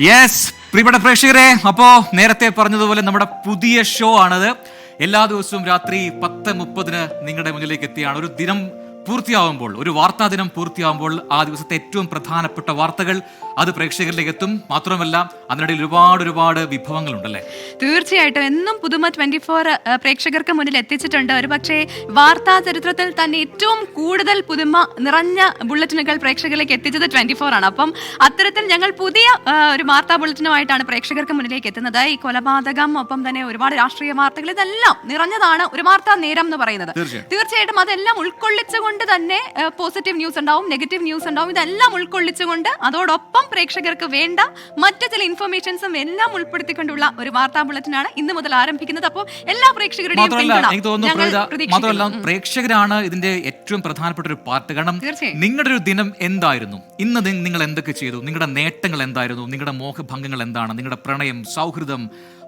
Yes, പ്രിയപ്പെട്ട പ്രേക്ഷകരെ, അപ്പോ നേരത്തെ പറഞ്ഞതുപോലെ നമ്മുടെ പുതിയ ഷോ ആണത്. എല്ലാ ദിവസവും രാത്രി 10:30 നിങ്ങളുടെ മുന്നിലേക്ക് എത്തിയാണ്. ഒരു ദിനം പൂർത്തിയാവുമ്പോൾ, ഒരു വാർത്താ ദിനം പൂർത്തിയാവുമ്പോൾ ആ ദിവസത്തെ ഏറ്റവും പ്രധാനപ്പെട്ട വാർത്തകൾ അത് പ്രേക്ഷകരിലേക്ക് എത്തും. മാത്രമല്ല അതിനിടയിൽ ഒരുപാട് വിഭവങ്ങളുണ്ടല്ലേ? തീർച്ചയായിട്ടും എന്നും പുതുമ 24 പ്രേക്ഷകർക്ക് മുന്നിൽ എത്തിച്ചിട്ടുണ്ട്. ഒരു പക്ഷേ വാർത്താ ചരിത്രത്തിൽ തന്നെ ഏറ്റവും കൂടുതൽ പുതുമ നിറഞ്ഞ ബുള്ളറ്റിനുകൾ പ്രേക്ഷകരിലേക്ക് എത്തിച്ചത് 24 ആണ്. അപ്പം അത്തരത്തിൽ ഞങ്ങൾ പുതിയ ഒരു വാർത്താ ബുള്ളറ്റിനുമായിട്ടാണ് പ്രേക്ഷകർക്ക് മുന്നിലേക്ക് എത്തുന്നത്. ഈ കൊലപാതകം, ഒപ്പം തന്നെ ഒരുപാട് രാഷ്ട്രീയ വാർത്തകൾ, ഇതെല്ലാം നിറഞ്ഞതാണ് ഒരു വാർത്താ നേരം എന്ന് പറയുന്നത്. തീർച്ചയായിട്ടും അതെല്ലാം ഉൾക്കൊള്ളിച്ചുകൊണ്ട് തന്നെ പോസിറ്റീവ് ന്യൂസ് ഉണ്ടാവും, നെഗറ്റീവ് ന്യൂസ് ഉണ്ടാവും. ഇതെല്ലാം ഉൾക്കൊള്ളിച്ചുകൊണ്ട് അതോടൊപ്പം പ്രേക്ഷകർക്ക് വേണ്ട മറ്റു ചില ഇൻഫർമേഷൻസും എല്ലാം ഉൾപ്പെടുത്തിക്കൊണ്ടുള്ള ഒരു വാർത്താ ബുള്ളറ്റിനാണ് ഇന്ന് മുതൽ ആരംഭിക്കുന്നത്. അപ്പോൾ എല്ലാ പ്രേക്ഷകരുടെയും പ്രേക്ഷകരാണ് ഇതിന്റെ ഏറ്റവും പ്രധാനപ്പെട്ട ഒരു പാർട്ട്. കാരണം നിങ്ങളുടെ ഒരു ദിനം എന്തായിരുന്നു, ഇന്ന് നിങ്ങൾ എന്തൊക്കെ ചെയ്തു, നിങ്ങളുടെ നേട്ടങ്ങൾ എന്തായിരുന്നു, നിങ്ങളുടെ മോഹഭംഗങ്ങൾ എന്താണ്, നിങ്ങളുടെ പ്രണയം, സൗഹൃദം,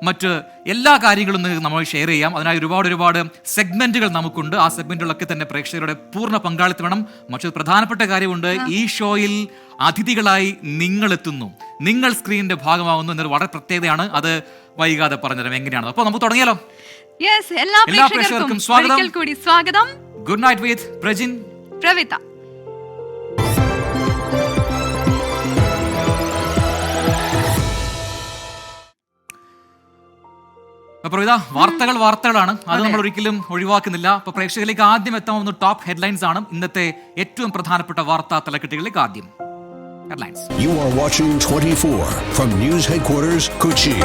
മറ്റ് എല്ലാ കാര്യങ്ങളും നമ്മൾ ഷെയർ ചെയ്യാം. അതിനായി ഒരുപാട് സെഗ്മെന്റുകൾ നമുക്കുണ്ട്. ആ സെഗ്മെന്റുകളൊക്കെ തന്നെ പ്രേക്ഷകരുടെ പൂർണ്ണ പങ്കാളിത്തം വേണം. മറ്റൊരു പ്രധാനപ്പെട്ട കാര്യമുണ്ട്, ഈ ഷോയിൽ അതിഥികളായി നിങ്ങൾ എത്തുന്നു, നിങ്ങൾ സ്ക്രീനിന്റെ ഭാഗമാകുന്നു എന്നൊരു വളരെ പ്രത്യേകതയാണ്. അത് വൈകാതെ പറഞ്ഞുതരാം എങ്ങനെയാണ്. അപ്പോൾ നമുക്ക് തുടങ്ങിയാലോ? എല്ലാ പ്രേക്ഷകർക്കും സ്വാഗതം. Good night with Prajin, Pravitha. Pravitha, വാർത്തകളാണ്, അത് നമ്മൾ ഒരിക്കലും ഒഴിവാക്കുന്നില്ല. അപ്പൊ പ്രേക്ഷകരിലേക്ക് ആദ്യം എത്താവുന്ന ടോപ്പ് ഹെഡ്ലൈൻസ് ആണ് ഇന്നത്തെ ഏറ്റവും പ്രധാനപ്പെട്ട വാർത്താ തലക്കെട്ടുകളിലേക്ക്. ആദ്യം headlines. You are watching 24 from News Headquarters, Kochi.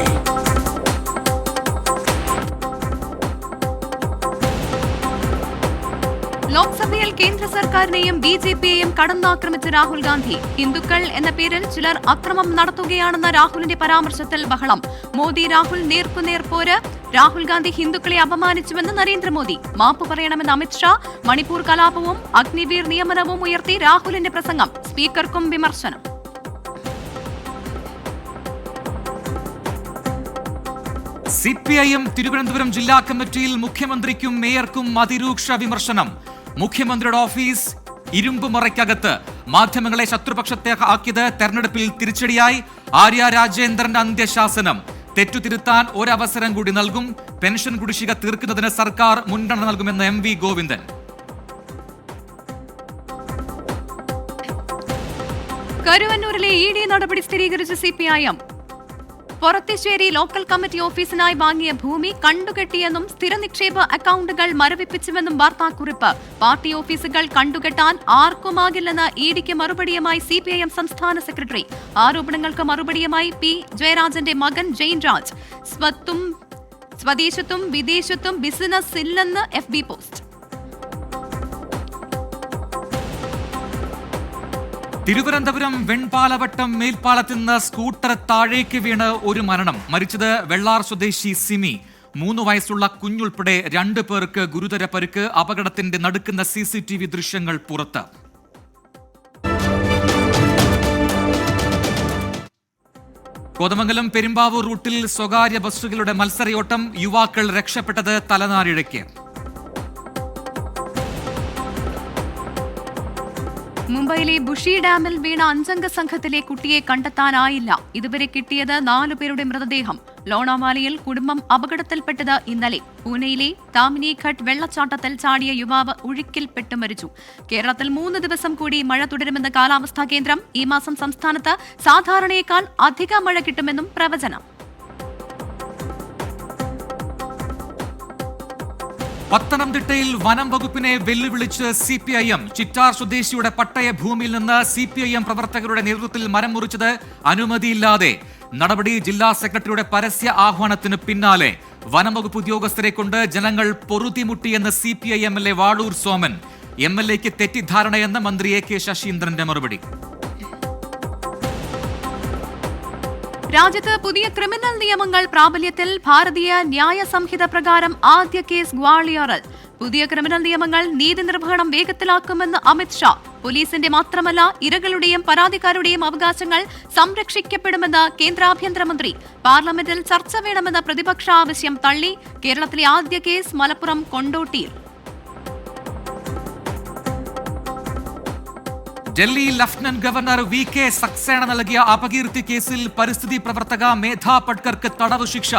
ലോക്സഭയിൽ കേന്ദ്ര സർക്കാരിനെയും BJPയെയും കടന്നാക്രമിച്ച രാഹുൽ ഗാന്ധി. ഹിന്ദുക്കൾ എന്ന പേരിൽ ചിലർ അക്രമം നടത്തുകയാണെന്ന രാഹുലിന്റെ പരാമർശത്തിൽ ബഹളം. മോദി രാഹുൽ നേർക്കുനേർ പോര്. രാഹുൽ ഗാന്ധി ഹിന്ദുക്കളെ അപമാനിച്ചുവെന്ന് നരേന്ദ്രമോദി. മാപ്പ് പറയണമെന്ന് അമിത്ഷാ. മണിപ്പൂർ കലാപവും അഗ്നിവീർ നിയമനവും ഉയർത്തി രാഹുലിന്റെ പ്രസംഗം. സ്പീക്കർക്കും വിമർശനം. CPIM തിരുവനന്തപുരം ജില്ലാ കമ്മിറ്റിയിൽ മുഖ്യമന്ത്രിക്കും മേയർക്കും അതിരൂക്ഷ വിമർശനം. മുഖ്യമന്ത്രിയുടെ ഓഫീസ് ഇരുമ്പ് മറയ്ക്കകത്ത്. മാധ്യമങ്ങളെ ശത്രുപക്ഷത്തെ ആക്കിയത് തെരഞ്ഞെടുപ്പിൽ തിരിച്ചടിയായി. ആര്യ രാജേന്ദ്രന്റെ അന്ത്യശാസനം. തെറ്റുതിരുത്താൻ ഒരവസരം കൂടി നൽകും. പെൻഷൻ കുടിശ്ശിക തീർക്കുന്നതിന് സർക്കാർ മുൻഗണന നൽകുമെന്ന് MV ഗോവിന്ദൻ. കരുവന്നൂരിലെ ED നടപടി സ്ഥിരീകരിച്ച CPIM. പൊറത്തിശ്ശേരി ലോക്കൽ കമ്മിറ്റി ഓഫീസിനായി വാങ്ങിയ ഭൂമി കണ്ടുകെട്ടിയെന്നും സ്ഥിര നിക്ഷേപ അക്കൗണ്ടുകൾ മരവിപ്പിച്ചുവെന്നും വാർത്താക്കുറിപ്പ്. പാർട്ടി ഓഫീസുകൾ കണ്ടുകെട്ടാൻ ആർക്കുമാകില്ലെന്ന് EDക്ക് മറുപടിയുമായി CPIM സംസ്ഥാന സെക്രട്ടറി. ആരോപണങ്ങൾക്ക് മറുപടിയുമായി P ജയരാജന്റെ മകൻ ജെയിൻ രാജ്. സ്വദേശത്തും വിദേശത്തും ബിസിനസ് ഇല്ലെന്ന് FB പോസ്റ്റ്. തിരുവനന്തപുരം വെൺപാലവട്ടം മേൽപ്പാലത്തിൽ നിന്ന് സ്കൂട്ടർ താഴേക്ക് വീണ് ഒരു മരണം. മരിച്ചത് വെള്ളാർ സ്വദേശി സിമി. 3 വയസ്സുള്ള കുഞ്ഞുൾപ്പെടെ 2 പേർക്ക് ഗുരുതര പരിക്ക്. അപകടത്തിന്റെ നടുക്കുന്ന CCTV ദൃശ്യങ്ങൾ പുറത്ത്. കോതമംഗലം പെരുമ്പാവൂർ റൂട്ടിൽ സ്വകാര്യ ബസ്സുകളുടെ മത്സരയോട്ടം. യുവാക്കൾ രക്ഷപ്പെട്ടത് തലനാരിഴയ്ക്ക്. മുംബൈയിലെ ബുഷി ഡാമിൽ വീണ 5-അംഗ സംഘത്തിലെ കുട്ടിയെ കണ്ടെത്താനായില്ല. ഇതുവരെ കിട്ടിയത് 4 പേരുടെ മൃതദേഹം. ലോണാവാലയിൽ കുടുംബം അപകടത്തിൽപ്പെട്ടത് ഇന്നലെ. പൂനെയിലെ താമിനി ഘട്ട് വെള്ളച്ചാട്ടത്തിൽ ചാടിയ യുവാവ് ഒഴുക്കിൽപ്പെട്ട് മരിച്ചു. കേരളത്തിൽ 3 ദിവസം കൂടി മഴ തുടരുമെന്ന് കാലാവസ്ഥാ കേന്ദ്രം. ഈ മാസം സംസ്ഥാനത്ത് സാധാരണയേക്കാൾ അധിക മഴ കിട്ടുമെന്നും പ്രവചനം. പത്തനംതിട്ടയിൽ വനം വകുപ്പിനെ വെല്ലുവിളിച്ച് CPIM. ചിറ്റാർ സ്വദേശിയുടെ പട്ടയ ഭൂമിയിൽ നിന്ന് CPIM പ്രവർത്തകരുടെ നേതൃത്വത്തിൽ മരം മുറിച്ചത് അനുമതിയില്ലാതെ. നടപടി ജില്ലാ സെക്രട്ടറിയുടെ പരസ്യ ആഹ്വാനത്തിന് പിന്നാലെ. വനം വകുപ്പ് ഉദ്യോഗസ്ഥരെ കൊണ്ട് ജനങ്ങൾ പൊറുതിമുട്ടിയെന്ന് CPIM MLA വാളൂർ സോമൻ. MLAക്ക് തെറ്റിദ്ധാരണയെന്ന് മന്ത്രി AK ശശീന്ദ്രന്റെ മറുപടി. രാജ്യത്ത് പുതിയ ക്രിമിനൽ നിയമങ്ങൾ പ്രാബല്യത്തിൽ. ഭാരതീയ ന്യായ സംഹിത പ്രകാരം ആദ്യ കേസ് ഗ്വാളിയറിൽ. പുതിയ ക്രിമിനൽ നിയമങ്ങൾ നീതി നിർവഹണം വേഗത്തിലാക്കുമെന്ന് അമിത്ഷാ. പോലീസിന്റെ മാത്രമല്ല ഇരകളുടെയും പരാതിക്കാരുടെയും അവകാശങ്ങൾ സംരക്ഷിക്കപ്പെടുമെന്ന് കേന്ദ്ര ആഭ്യന്തരമന്ത്രി. പാർലമെന്റിൽ ചർച്ച വേണമെന്ന പ്രതിപക്ഷ ആവശ്യം തള്ളി. കേരളത്തിലെ ആദ്യ കേസ് മലപ്പുറം കൊണ്ടോട്ടിയിൽ. Delhi lieutenant governor VK Saxena നൽകിയ അപകീർത്തി കേസിൽ പരിസ്ഥിതി പ്രവർത്തക മേധാ പട്കർക്ക് തടവ് ശിക്ഷ.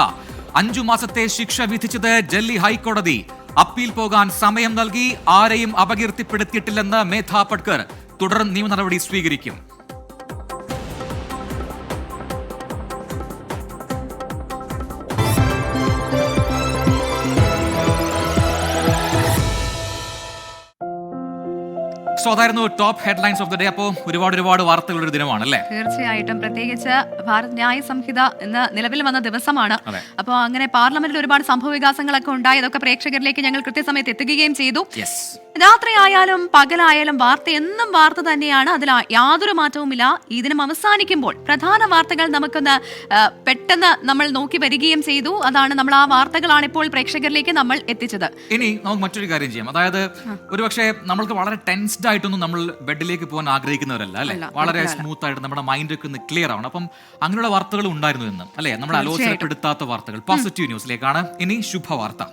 5 മാസത്തെ ശിക്ഷ വിധിച്ചത് ഡൽഹി ഹൈക്കോടതി. അപ്പീൽ പോകാൻ സമയം നൽകി. ആരെയും അപകീർത്തിപ്പെടുത്തിയിട്ടില്ലെന്ന് മേധാ പട്കർ. തുടർ നിയമ നടപടി സ്വീകരിക്കും. സോ അതായിരുന്നു top headlines of the day. അപ്പോൾ ഒരുപാട് വാർത്തകളുടെ ഒരു ദിനമാണ് അല്ലേ? തീർച്ചയായിട്ടും. പ്രത്യേകിച്ച് ഭാരത് ന്യായ സംഹിത ഇന്ന് നിലവിൽ വന്ന ദിവസമാണ്. അപ്പോൾ അങ്ങനെ പാർലമെന്റിൽ ഒരുപാട് സംഭവ വികാസങ്ങളൊക്കെ ഉണ്ടായി. അതൊക്കെ പ്രേക്ഷകരിലേക്ക് ഞങ്ങൾ കൃത്യസമയത്ത് എത്തിക്കുകയും ചെയ്തു. രാത്രിയായാലും പകലായാലും വാർത്ത എന്നും വാർത്ത തന്നെയാണ്. അതിൽ യാതൊരു മാറ്റവുമില്ല. ഈ ദിനം അവസാനിക്കുമ്പോൾ പ്രധാന വാർത്തകൾ നമുക്കൊന്ന് പെട്ടെന്ന് നമ്മൾ നോക്കി വരികയും ചെയ്തു. അതാണ് നമ്മൾ ആ വാർത്തകളാണ് ഇപ്പോൾ പ്രേക്ഷകരിലേക്ക് നമ്മൾ എത്തിച്ചത്. ഇനി നമുക്ക് മറ്റൊരു കാര്യം ചെയ്യാം. അതായത് ഒരുപക്ഷെ നമ്മൾക്ക് വളരെ ടെൻസ്ഡ് ആയിട്ടൊന്നും നമ്മൾ ബെഡിലേക്ക് പോകാൻ ആഗ്രഹിക്കുന്നവരല്ല അല്ലെ? വളരെ സ്മൂത്ത് ആയിട്ട് നമ്മുടെ മൈൻഡ് ഒക്കെ ഒന്ന് ക്ലിയർ ആവണം. അപ്പം അങ്ങനെയുള്ള വാർത്തകൾ ഉണ്ടായിരുന്നു എന്ന് അല്ലെ? നമ്മൾ ആലോചനപ്പെടുത്താത്ത വാർത്തകൾ പോസിറ്റീവ് ന്യൂസിലേക്കാണ് ഇനി ശുഭവാർത്ത.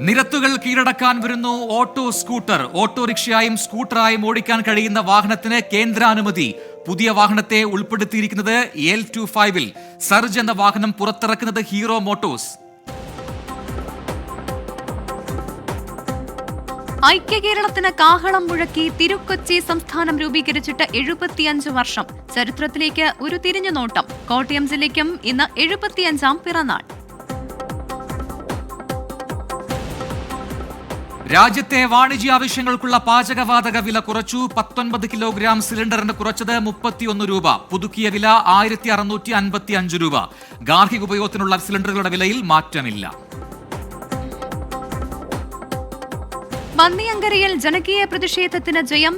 നിരത്തുകൾ കീഴടക്കാൻ വരുന്നു ഓട്ടോ സ്കൂട്ടർ. ഓട്ടോറിക്ഷയായും സ്കൂട്ടറായും ഓടിക്കാൻ കഴിയുന്ന വാഹനത്തിന് കേന്ദ്രാനുമതി. പുതിയ വാഹനത്തെ ഉൾപ്പെടുത്തിയിരിക്കുന്നത് L25-ൽ. സർജ് എന്ന വാഹനം പുറത്തിറക്കുന്നത് ഹീറോ മോട്ടോഴ്സ്. ഐക്യകേരളത്തിന് കാഹളം മുഴക്കി തിരുക്കൊച്ചി സംസ്ഥാനം രൂപീകരിച്ചിട്ട് 75 വർഷം. ചരിത്രത്തിലേക്ക് ഒരു തിരിഞ്ഞുനോട്ടം. കോട്ടയം ജില്ലയ്ക്കും ഇന്ന് 75ാം പിറന്നാൾ. രാജ്യത്തെ വാണിജ്യ ആവശ്യങ്ങൾക്കുള്ള പാചകവാതക വില കുറച്ചു. 19 കിലോഗ്രാം സിലിണ്ടറിന് കുറച്ചത് 31 രൂപ. പുതുക്കിയ വില 1655 രൂപ. ഗാർഹിക ഉപയോഗത്തിനുള്ള സിലിണ്ടറുകളുടെ വിലയിൽ മാറ്റമില്ല. പന്നിയങ്കരയിൽ ജനകീയ പ്രതിഷേധത്തിന് ജയം.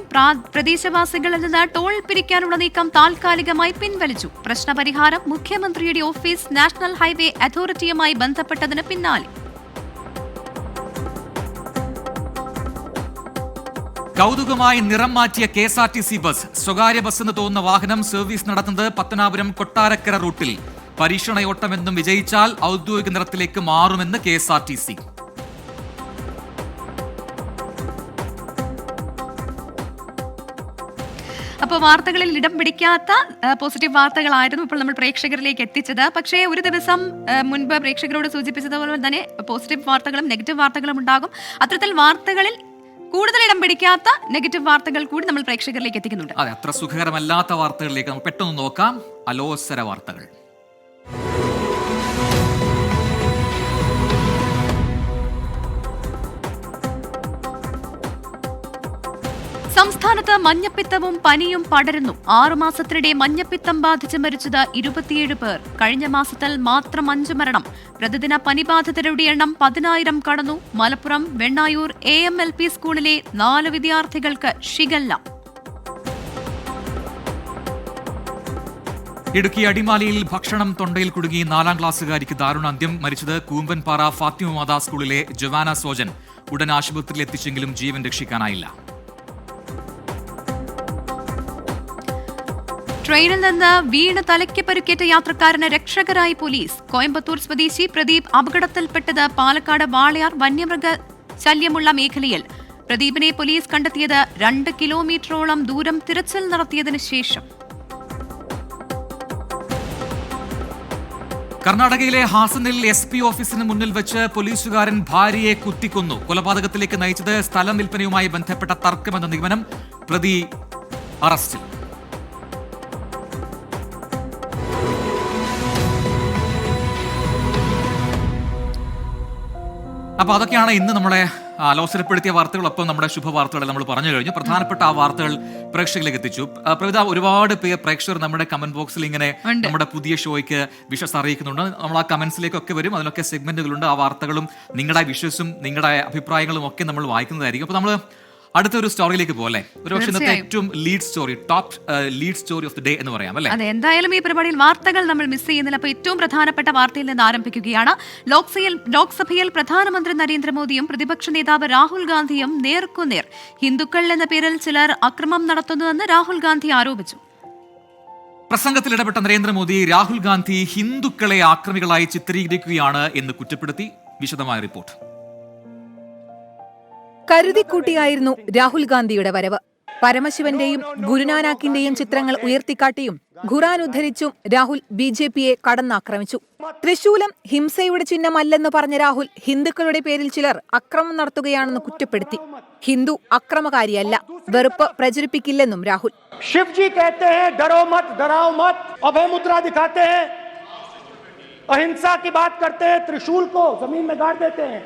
പ്രദേശവാസികളിൽ നിന്ന് ടോൾ പിരിക്കാനുള്ള നീക്കം താൽക്കാലികമായി പിൻവലിച്ചു. പ്രശ്നപരിഹാരം മുഖ്യമന്ത്രിയുടെ ഓഫീസ് നാഷണൽ ഹൈവേ അതോറിറ്റിയുമായി ബന്ധപ്പെട്ടതിന് പിന്നാലെ. കൗതുകമായി നിറം മാറ്റിയ KSRTC ബസ്. സ്വകാര്യ ബസ് എന്ന് തോന്നുന്ന വാഹനം സർവീസ് നടത്തുന്നത് പത്തനാപുരം കൊട്ടാരക്കര റൂട്ടിൽ. പരീക്ഷണയോട്ടമെന്നും വിജയിച്ചാൽ ഔദ്യോഗിക നിറത്തിലേക്ക് മാറുമെന്ന് KSRTC. അപ്പോൾ വാർത്തകളിൽ ഇടം പിടിക്കാത്ത പോസിറ്റീവ് വാർത്തകളായിരുന്നു ഇപ്പോൾ നമ്മൾ പ്രേക്ഷകരിലേക്ക് എത്തിച്ചത്. പക്ഷേ ഒരു ദിവസം മുൻപ് പ്രേക്ഷകരോട് സൂചിപ്പിച്ചതുപോലെ തന്നെ പോസിറ്റീവ് വാർത്തകളും നെഗറ്റീവ് വാർത്തകളും ഉണ്ടാകും. അത്തരത്തിൽ വാർത്തകളിൽ കൂടുതൽ ഇടം പിടിക്കാത്ത നെഗറ്റീവ് വാർത്തകൾ കൂടി നമ്മൾ പ്രേക്ഷകരിലേക്ക് എത്തിക്കുന്നുണ്ട്. അതെ, അത്ര സുഖകരമല്ലാത്ത വാർത്തകളിലേക്ക് നമുക്ക് പെട്ടെന്ന് നോക്കാം. അലോസര വാർത്തകൾ. സംസ്ഥാനത്ത് മഞ്ഞപ്പിത്തവും പനിയും പടരുന്നു. 6 മാസത്തിനിടെ മഞ്ഞപ്പിത്തം ബാധിച്ച് മരിച്ചത് 27 പേർ. കഴിഞ്ഞ മാസത്തിൽ മാത്രം 5 മരണം. പ്രതിദിന പനിബാധിതരുടെ എണ്ണം 10,000 കടന്നു. മലപ്പുറം വെണ്ണായൂർ AMLP സ്കൂളിലെ 4 വിദ്യാർത്ഥികൾക്ക് ഷിഗല്ല. ഇടുക്കി അടിമാലിയിൽ ഭക്ഷണം തൊണ്ടയിൽ കുടുങ്ങി 4ാം ക്ലാസ്സുകാരിക്ക് ദാരുണാന്ത്യം. മരിച്ചത് കൂമ്പൻപാറ ഫാത്തിമ മാതാ സ്കൂളിലെ ജവാന സോജൻ. ഉടൻ ആശുപത്രിയിൽ എത്തിച്ചെങ്കിലും ജീവൻ രക്ഷിക്കാനായില്ല. ട്രെയിനിൽ നിന്ന് വീണ് തലയ്ക്ക് പരിക്കേറ്റ യാത്രക്കാരന് രക്ഷകരായി പോലീസ്. കോയമ്പത്തൂർ സ്വദേശി പ്രദീപ് അപകടത്തിൽപ്പെട്ടത് പാലക്കാട് വാളയാർ വന്യമൃഗ ശല്യമുള്ള മേഖലയിൽ. പ്രദീപിനെ പോലീസ് കണ്ടെത്തിയത് 2 കിലോമീറ്ററോളം ദൂരം തിരച്ചിൽ നടത്തിയതിനു ശേഷം. കർണാടകയിലെ ഹാസനിൽ SP ഓഫീസിന് മുന്നിൽ വെച്ച് പോലീസുകാരൻ ഭാര്യയെ കുത്തിക്കൊന്നു. കൊലപാതകത്തിലേക്ക് നയിച്ചത് സ്ഥലം വിൽപ്പനയുമായി ബന്ധപ്പെട്ട തർക്കമെന്ന നിഗമനം. പ്രതി അറസ്റ്റിൽ. അപ്പൊ അതൊക്കെയാണ് ഇന്ന് നമ്മളെ അലോസരപ്പെടുത്തിയ വാർത്തകളൊപ്പം നമ്മുടെ ശുഭവാർത്തകൾ നമ്മൾ പറഞ്ഞു കഴിഞ്ഞു. പ്രധാനപ്പെട്ട ആ വാർത്തകൾ പ്രേക്ഷകരിലേക്ക് എത്തിച്ചു. പ്രവിത, ഒരുപാട് പ്രേക്ഷകർ നമ്മുടെ കമന്റ് ബോക്സിൽ ഇങ്ങനെ നമ്മുടെ പുതിയ ഷോയ്ക്ക് വിഷസ് അറിയിക്കുന്നുണ്ട്. നമ്മൾ ആ കമന്റ്സിലേക്കൊക്കെ വരും. അതിനൊക്കെ സെഗ്മെന്റുകളുണ്ട്. ആ വാർത്തകളും നിങ്ങളുടെ വിഷസും നിങ്ങളുടെ അഭിപ്രായങ്ങളും ഒക്കെ നമ്മൾ വായിക്കുന്നതായിരിക്കും. അപ്പൊ നമ്മൾ അടുത്തൊരു സ്റ്റോറിയിലേക്ക് പോലെ ഒരുപക്ഷെ ഇന്നത്തെ ഏറ്റവും lead story, top lead story of the day എന്ന് പറയാം അല്ലേ? അതെ, എന്തായാലും ഈ പരിപാടിയിൽ വാർത്തകൾ നമ്മൾ മിസ് ചെയ്യുന്നില്ല. അപ്പോൾ ഏറ്റവും പ്രധാനപ്പെട്ട വാർത്തയിൽ നിന്ന് ആരംഭിക്കുകയാണ്. ലോക്സഭയിൽ പ്രധാനമന്ത്രി നരേന്ദ്രമോദിയും പ്രതിപക്ഷ നേതാവ് രാഹുൽ ഗാന്ധിയും നേർക്കുനേർ. ഹിന്ദുക്കൾ എന്ന പേരിൽ ചിലർ അക്രമം നടത്തുന്നുവെന്ന് രാഹുൽ ഗാന്ധി ആരോപിച്ചു. പ്രസംഗത്തിൽ ഇടപെട്ട നരേന്ദ്രമോദി രാഹുൽ ഗാന്ധി ഹിന്ദുക്കളെ ആക്രമികളായി ചിത്രീകരിക്കുകയാണ് എന്ന് കുറ്റപ്പെടുത്തി. വിശദമായ റിപ്പോർട്ട്. കരുതിക്കൂട്ടിയായിരുന്നു രാഹുൽ ഗാന്ധിയുടെ വരവ്. പരമശിവന്റെയും ഗുരുനാനാക്കിന്റെയും ചിത്രങ്ങൾ ഉയർത്തിക്കാട്ടിയും ഖുറാൻ ഉദ്ധരിച്ചും രാഹുൽ BJPയെ കടന്നാക്രമിച്ചു. തൃശൂലം ഹിംസയുടെ ചിഹ്നമല്ലെന്ന് പറഞ്ഞ രാഹുൽ ഹിന്ദുക്കളുടെ പേരിൽ ചിലർ അക്രമം നടത്തുകയാണെന്ന് കുറ്റപ്പെടുത്തി. ഹിന്ദു അക്രമകാരിയല്ല, വെറുപ്പ് പ്രചരിപ്പിക്കില്ലെന്നും രാഹുൽ. शिवजी कहते हैं डरो मत, डराओ मत, अभय मुद्रा दिखाते हैं, अहिंसा की बात करते हैं, त्रिशूल को जमीन में गाड़ देते हैं,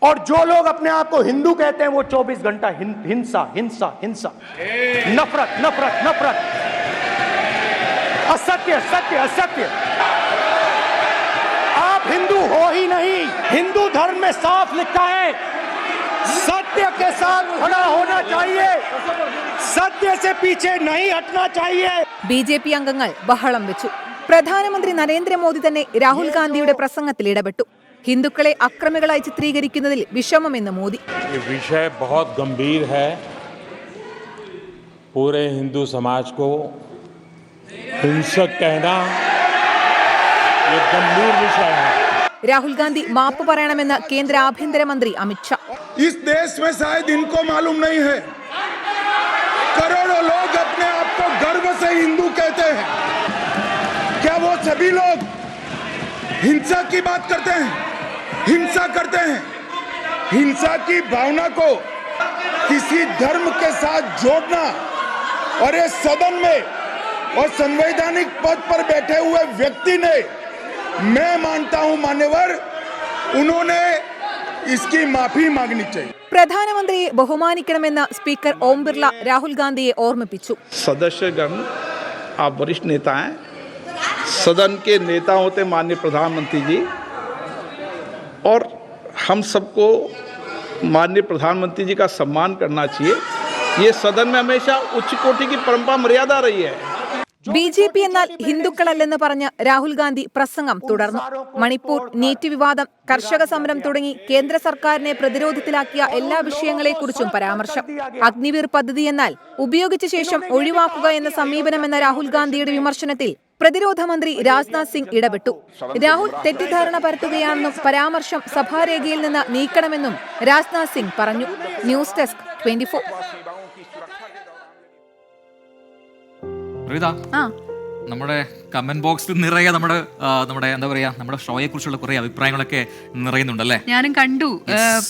और जो लोग अपने आप को हिंदू कहते हैं वो 24 घंटा हिंसा हिंसा हिंसा, नफरत नफरत नफरत, असत्य सत्य असत्य। आप हिंदू हो ही नहीं। हिंदू धर्म में साफ लिखा है सत्य के साथ खड़ा होना चाहिए, सत्य से पीछे नहीं हटना चाहिए. BJP അംഗങ്ങൾ ബഹളം വെച്ചു. പ്രധാനമന്ത്രി നരേന്ദ്രമോദി തന്നെ രാഹുൽ ഗാന്ധിയുടെ പ്രസംഗത്തിൽ ഇടപെട്ടു. ഹിന്ദുക്കളെ അക്രമികളായി ചിത്രീകരിക്കുന്നതിൽ വിഷമമെന്ന് മോദി. ये विषय बहुत गंभीर है. पूरे हिंदू समाज को हिंसक कहना ये गंभीर विषय है. രാഹുൽ ഗാന്ധി മാപ്പ് പറയണമെന്ന് കേന്ദ്ര ആഭ്യന്തരമന്ത്രി അമിത്ഷാ. इस देश में शायद इनको मालूम नहीं है, करोड़ों लोग अपने आप को गर्व से हिंदू कहते हैं. क्या वो सभी लोग हिंसा की बात करते हैं, हिंसा करते हैं? हिंसा की भावना को किसी धर्म के साथ जोड़ना और ये सदन में और संवैधानिक पद पर बैठे हुए व्यक्ति ने, मैं मानता हूं मान्यवर, उन्होंने इसकी माफी मांगनी चाहिए. പ്രധാനമന്ത്രിയെ ബഹുമാനിക്കണമെന്ന് സ്പീക്കർ ഓം ബിർള രാഹുൽ ഗാന്ധിയെ ഓർമ്മിപ്പിച്ചു. सदस्यगण, आप वरिष्ठ नेता हैं, सदन के नेता होते माननीय प्रधानमंत्री जी, और हम सबको माननीय प्रधानमंत्री जी का सम्मान करना चाहिए. ये सदन में हमेशा उच्च कोटि की परंपरा मर्यादा रही है. BJP എന്നാൽ ഹിന്ദുക്കളല്ലെന്ന് പറഞ്ഞ് രാഹുൽ ഗാന്ധി പ്രസംഗം തുടർന്നു. മണിപ്പൂർ, നീറ്റ് വിവാദം, കർഷക സമരം തുടങ്ങി കേന്ദ്ര സർക്കാരിനെ പ്രതിരോധത്തിലാക്കിയ എല്ലാ വിഷയങ്ങളെക്കുറിച്ചും പരാമർശം. അഗ്നിവീർ പദ്ധതി എന്നാൽ ഉപയോഗിച്ച ശേഷം ഒഴിവാക്കുക എന്ന സമീപനമെന്ന രാഹുൽ ഗാന്ധിയുടെ വിമർശനത്തിൽ പ്രതിരോധ മന്ത്രി രാജ്നാഥ് സിംഗ് ഇടപെട്ടു. രാഹുൽ തെറ്റിദ്ധാരണ പരത്തുകയാണെന്നും പരാമർശം സഭാരേഖയിൽ നിന്ന് നീക്കണമെന്നും രാജ്നാഥ് സിംഗ് പറഞ്ഞു. News desk 24. നമ്മുടെ കമന്റ് ബോക്സിൽ നിറയെ നമ്മുടെ എന്താ പറയാ, നമ്മുടെ ഷോയെ കുറിച്ചുള്ള കുറെ അഭിപ്രായങ്ങളൊക്കെ നിറയുന്നുണ്ടല്ലേ. ഞാനും കണ്ടു.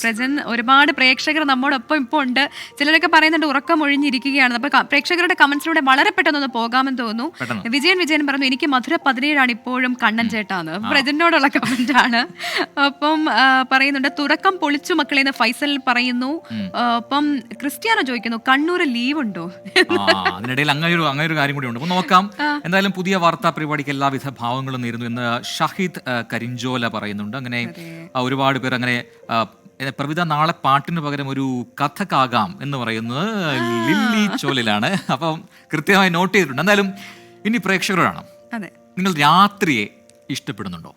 പ്രജൻ, ഒരുപാട് പ്രേക്ഷകർ നമ്മോടൊപ്പം ഇപ്പോൾ ഉണ്ട്. ചിലരൊക്കെ പറയുന്നുണ്ട് ഉറക്കം ഒഴിഞ്ഞിരിക്കുകയാണ്. അപ്പൊ പ്രേക്ഷകരുടെ കമന്റ്സിലൂടെ വളരെ പെട്ടെന്ന് പോകാമെന്ന് തോന്നുന്നു. വിജയൻ പറഞ്ഞു എനിക്ക് മധുര 17 ഇപ്പോഴും കണ്ണൻ ചേട്ടാന്ന്. പ്രജനോടുള്ള കമന്റ് ആണ്. അപ്പം പറയുന്നുണ്ട് തുറക്കം പൊളിച്ചു മക്കളെന്ന് ഫൈസൽ പറയുന്നു. അപ്പം ക്രിസ്ത്യാനോ ചോദിക്കുന്നു കണ്ണൂര് ലീവ് ഉണ്ടോ. അതിനിടയിൽ അങ്ങനെ ഒരു കാര്യം കൂടി ഉണ്ട്, നോക്കാം. എന്തായാലും പുതിയ വാർത്താ പരിപാടിക്ക് എല്ലാവിധ ഭാവങ്ങളും നേരുന്നു എന്ന് ഷഹീദ് കരിഞ്ചോല പറയുന്നുണ്ട്. അങ്ങനെ ഒരുപാട് പേർ അങ്ങനെ പ്രവിധ നാളെ പാട്ടിന് പകരം ഒരു കഥക്കാകാം എന്ന് പറയുന്നത് ലില്ലി ചോലിലാണ്. അപ്പം കൃത്യമായി നോട്ട് ചെയ്തിട്ടുണ്ട്. എന്തായാലും ഇനി പ്രേക്ഷകരോടാണ്, നിങ്ങൾ രാത്രിയെ ഇഷ്ടപ്പെടുന്നുണ്ടോ?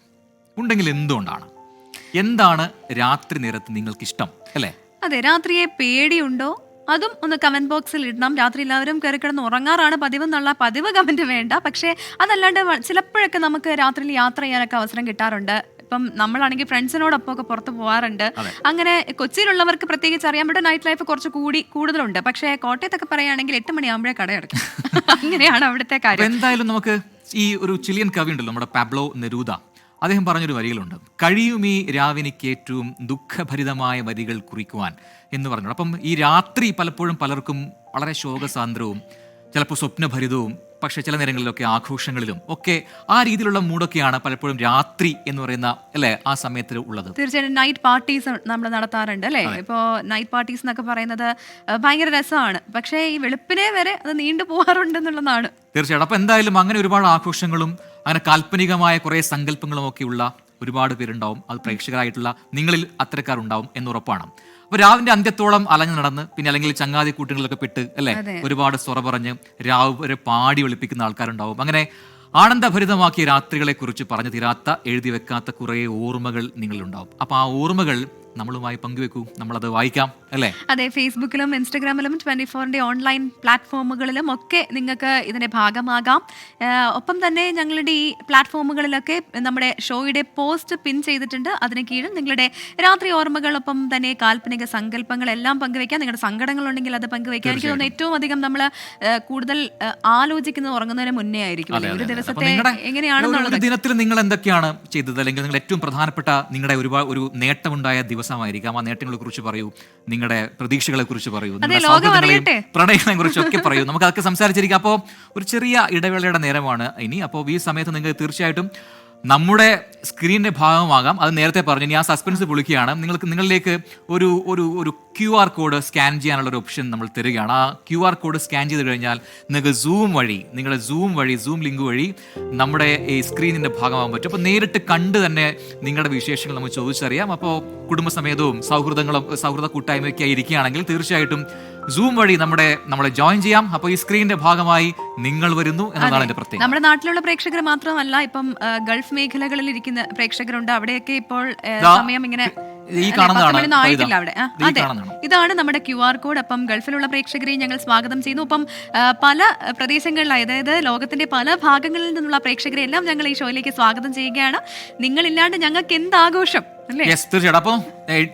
ഉണ്ടെങ്കിൽ എന്തുകൊണ്ടാണ്? എന്താണ് രാത്രി നേരത്ത് നിങ്ങൾക്ക് ഇഷ്ടം? അല്ലേ, അതെ, രാത്രിയെ പേടിയുണ്ടോ? അതും ഒന്ന് കമന്റ് ബോക്സിൽ ഇടണം. രാത്രി എല്ലാവരും കയറി കിടന്ന് ഉറങ്ങാറാണ് പതിവെന്നുള്ള പതിവ് കമന്റ് വേണ്ട. പക്ഷേ അതല്ലാണ്ട് ചിലപ്പോഴൊക്കെ നമുക്ക് രാത്രിയിൽ യാത്ര ചെയ്യാനൊക്കെ അവസരം കിട്ടാറുണ്ട്. ഇപ്പം നമ്മളാണെങ്കിൽ ഫ്രണ്ട്സിനോടൊപ്പം ഒക്കെ പുറത്ത് പോകാറുണ്ട്. അങ്ങനെ കൊച്ചിയിലുള്ളവർക്ക് പ്രത്യേകിച്ച് അറിയാൻ പറ്റും നൈറ്റ് ലൈഫ് കുറച്ച് കൂടുതലുണ്ട്. പക്ഷേ കോട്ടയത്തൊക്കെ പറയുകയാണെങ്കിൽ 8 മണിയാകുമ്പോഴേ കടയടക്കും. അങ്ങനെയാണ് അവിടുത്തെ കാര്യം. എന്തായാലും നമുക്ക് ഈ ഒരു ചിലിയൻ കവി ഉണ്ടല്ലോ, നമ്മുടെ പാബ്ലോ നെരൂദ, അദ്ദേഹം പറഞ്ഞൊരു വരികളുണ്ട്, കഴിയുമീ രാവിനിക്ക് ഏറ്റവും ദുഃഖഭരിതമായ വരികൾ കുറിക്കുവാൻ എന്ന് പറഞ്ഞു. അപ്പം ഈ രാത്രി പലപ്പോഴും പലർക്കും വളരെ ശോകസാന്ദ്രവും ചിലപ്പോൾ സ്വപ്നഭരിതവും, പക്ഷെ ചില നേരങ്ങളിലൊക്കെ ആഘോഷങ്ങളിലും ഒക്കെ ആ രീതിയിലുള്ള മൂടൊക്കെയാണ് പലപ്പോഴും രാത്രി എന്ന് പറയുന്ന അല്ലേ ആ സമയത്ത് ഉള്ളത്. തീർച്ചയായിട്ടും നൈറ്റ് പാർട്ടീസ് നമ്മൾ നടത്താറുണ്ട് അല്ലേ. ഇപ്പോൾ നൈറ്റ് പാർട്ടീസ് എന്നൊക്കെ പറയുന്നത് ഭയങ്കര രസമാണ്. പക്ഷേ ഈ വെളുപ്പിനെ വരെ അത് നീണ്ടു പോകാറുണ്ടെന്നുള്ളതാണ്. തീർച്ചയായിട്ടും. അപ്പൊ എന്തായാലും അങ്ങനെ ഒരുപാട് ആഘോഷങ്ങളും അങ്ങനെ കാൽപ്പനികമായ കുറെ സങ്കല്പങ്ങളും ഒക്കെ ഉള്ള ഒരുപാട് പേരുണ്ടാവും. അത് പ്രേക്ഷകരായിട്ടുള്ള നിങ്ങളിൽ അത്തരക്കാരുണ്ടാവും എന്നുറപ്പാണ്. അപ്പൊ രാവിന്റെ അന്ത്യത്തോളം അലഞ്ഞു നടന്ന് പിന്നെ അല്ലെങ്കിൽ ചങ്ങാതി കൂട്ടുകളിലൊക്കെ പെട്ട് അല്ലെ ഒരുപാട് സ്വറ പറഞ്ഞ് രാവ് വരെ പാടി വെളുപ്പിക്കുന്ന ആൾക്കാരുണ്ടാവും. അങ്ങനെ ആനന്ദഭരിതമാക്കിയ രാത്രികളെ കുറിച്ച് പറഞ്ഞു തീരാത്ത എഴുതി വെക്കാത്ത കുറെ ഓർമ്മകൾ നിങ്ങളിലുണ്ടാവും. അപ്പൊ ആ ഓർമ്മകൾ നമ്മളുമായി പങ്കുവെക്കൂ, നമ്മളത് വായിക്കാം അല്ലേ? അതെ, ഫേസ്ബുക്കിലും ഇൻസ്റ്റഗ്രാമിലും 24ന്റെ ഓൺലൈൻ പ്ലാറ്റ്ഫോമുകളിലും ഒക്കെ നിങ്ങൾക്ക് ഇതിന്റെ ഭാഗമാകാം. ഒപ്പം തന്നെ ഞങ്ങളുടെ ഈ പ്ലാറ്റ്ഫോമുകളിലൊക്കെ നമ്മുടെ ഷോയുടെ പോസ്റ്റ് പിൻ ചെയ്തിട്ടുണ്ട്. അതിന് കീഴിൽ നിങ്ങളുടെ രാത്രി ഓർമ്മകളൊപ്പം തന്നെ കാൽപ്പനിക സങ്കല്പങ്ങളെല്ലാം പങ്കുവെക്കാം. നിങ്ങളുടെ സങ്കടങ്ങളുണ്ടെങ്കിൽ അത് പങ്കുവെക്കാം. എനിക്ക് തോന്നുന്നു ഏറ്റവും അധികം നമ്മൾ കൂടുതൽ ആലോചിക്കുന്നത് ഉറങ്ങുന്നതിന് മുന്നേ ആയിരിക്കും. ഒരു ദിവസത്തെ എങ്ങനെയാണെന്നുള്ളത്, ദിനത്തിൽ നിങ്ങൾ എന്തൊക്കെയാണ് ചെയ്തത്, അല്ലെങ്കിൽ നിങ്ങൾ ഏറ്റവും പ്രധാനപ്പെട്ട നിങ്ങളുടെ ഒരു നേട്ടമുണ്ടായ ദിവസമായിരിക്കാം. ആ നേട്ടങ്ങളെ കുറിച്ച് പറയൂ, നിങ്ങളുടെ പ്രതീക്ഷകളെ കുറിച്ച് പറയൂ, പ്രണയങ്ങളെ കുറിച്ചൊക്കെ പറയൂ. നമുക്ക് അതൊക്കെ സംസാരിച്ചിരിക്കാം. അപ്പോൾ ഒരു ചെറിയ ഇടവേളയുടെ നേരമാണ് ഇനി. അപ്പോൾ ഈ സമയത്ത് നിങ്ങൾക്ക് തീർച്ചയായിട്ടും നമ്മുടെ സ്ക്രീനിന്റെ ഭാഗമാകാം. അത് നേരത്തെ പറഞ്ഞു, ഇനി ആ സസ്പെൻസ് പൊളിക്കുകയാണ്. നിങ്ങളിലേക്ക് ഒരു QR കോഡ് സ്കാൻ ചെയ്യാനുള്ള ഒരു ഓപ്ഷൻ നമ്മൾ തരികയാണ്. ആ QR കോഡ് സ്കാൻ ചെയ്ത് കഴിഞ്ഞാൽ നിങ്ങൾക്ക് നിങ്ങളുടെ സൂം ലിങ്ക് വഴി നമ്മുടെ ഈ സ്ക്രീനിന്റെ ഭാഗമാകാൻ പറ്റും. അപ്പോൾ നേരിട്ട് കണ്ട് തന്നെ നിങ്ങളുടെ വിശേഷങ്ങൾ നമുക്ക് ചോദിച്ചറിയാം. അപ്പോൾ കുടുംബസമേതവും സൗഹൃദ കൂട്ടായ്മയൊക്കെ ഇരിക്കുകയാണെങ്കിൽ തീർച്ചയായിട്ടും സൂം വഴി നമ്മളെ ജോയിൻ ചെയ്യാം. അപ്പോൾ ഈ സ്ക്രീനിന്റെ ഭാഗമായി നിങ്ങൾ വരുന്നു എന്നതാണ് എന്റെ പ്രത്യേകത. നമ്മുടെ നാട്ടിലുള്ള പ്രേക്ഷകർ മാത്രമല്ല, ഇപ്പം ഗൾഫ് മേഖലകളിൽ ഇരിക്കുന്ന പ്രേക്ഷകരുണ്ട്. അവിടെയൊക്കെ ഇപ്പോൾ സമയം ഇങ്ങനെ ആയിട്ടില്ല അവിടെ. അതെ, ഇതാണ് നമ്മുടെ QR കോഡ്. അപ്പം ഗൾഫിലുള്ള പ്രേക്ഷകരെയും ഞങ്ങൾ സ്വാഗതം ചെയ്യുന്നു. അപ്പം പല പ്രദേശങ്ങളിലായി, അതായത് ലോകത്തിന്റെ പല ഭാഗങ്ങളിൽ നിന്നുള്ള പ്രേക്ഷകരെ എല്ലാം ഞങ്ങൾ ഈ ഷോയിലേക്ക് സ്വാഗതം ചെയ്യുകയാണ്. നിങ്ങളില്ലാണ്ട് ഞങ്ങൾക്ക് എന്താഘോഷം അല്ലേ? തീർച്ചയായിട്ടും. അപ്പോൾ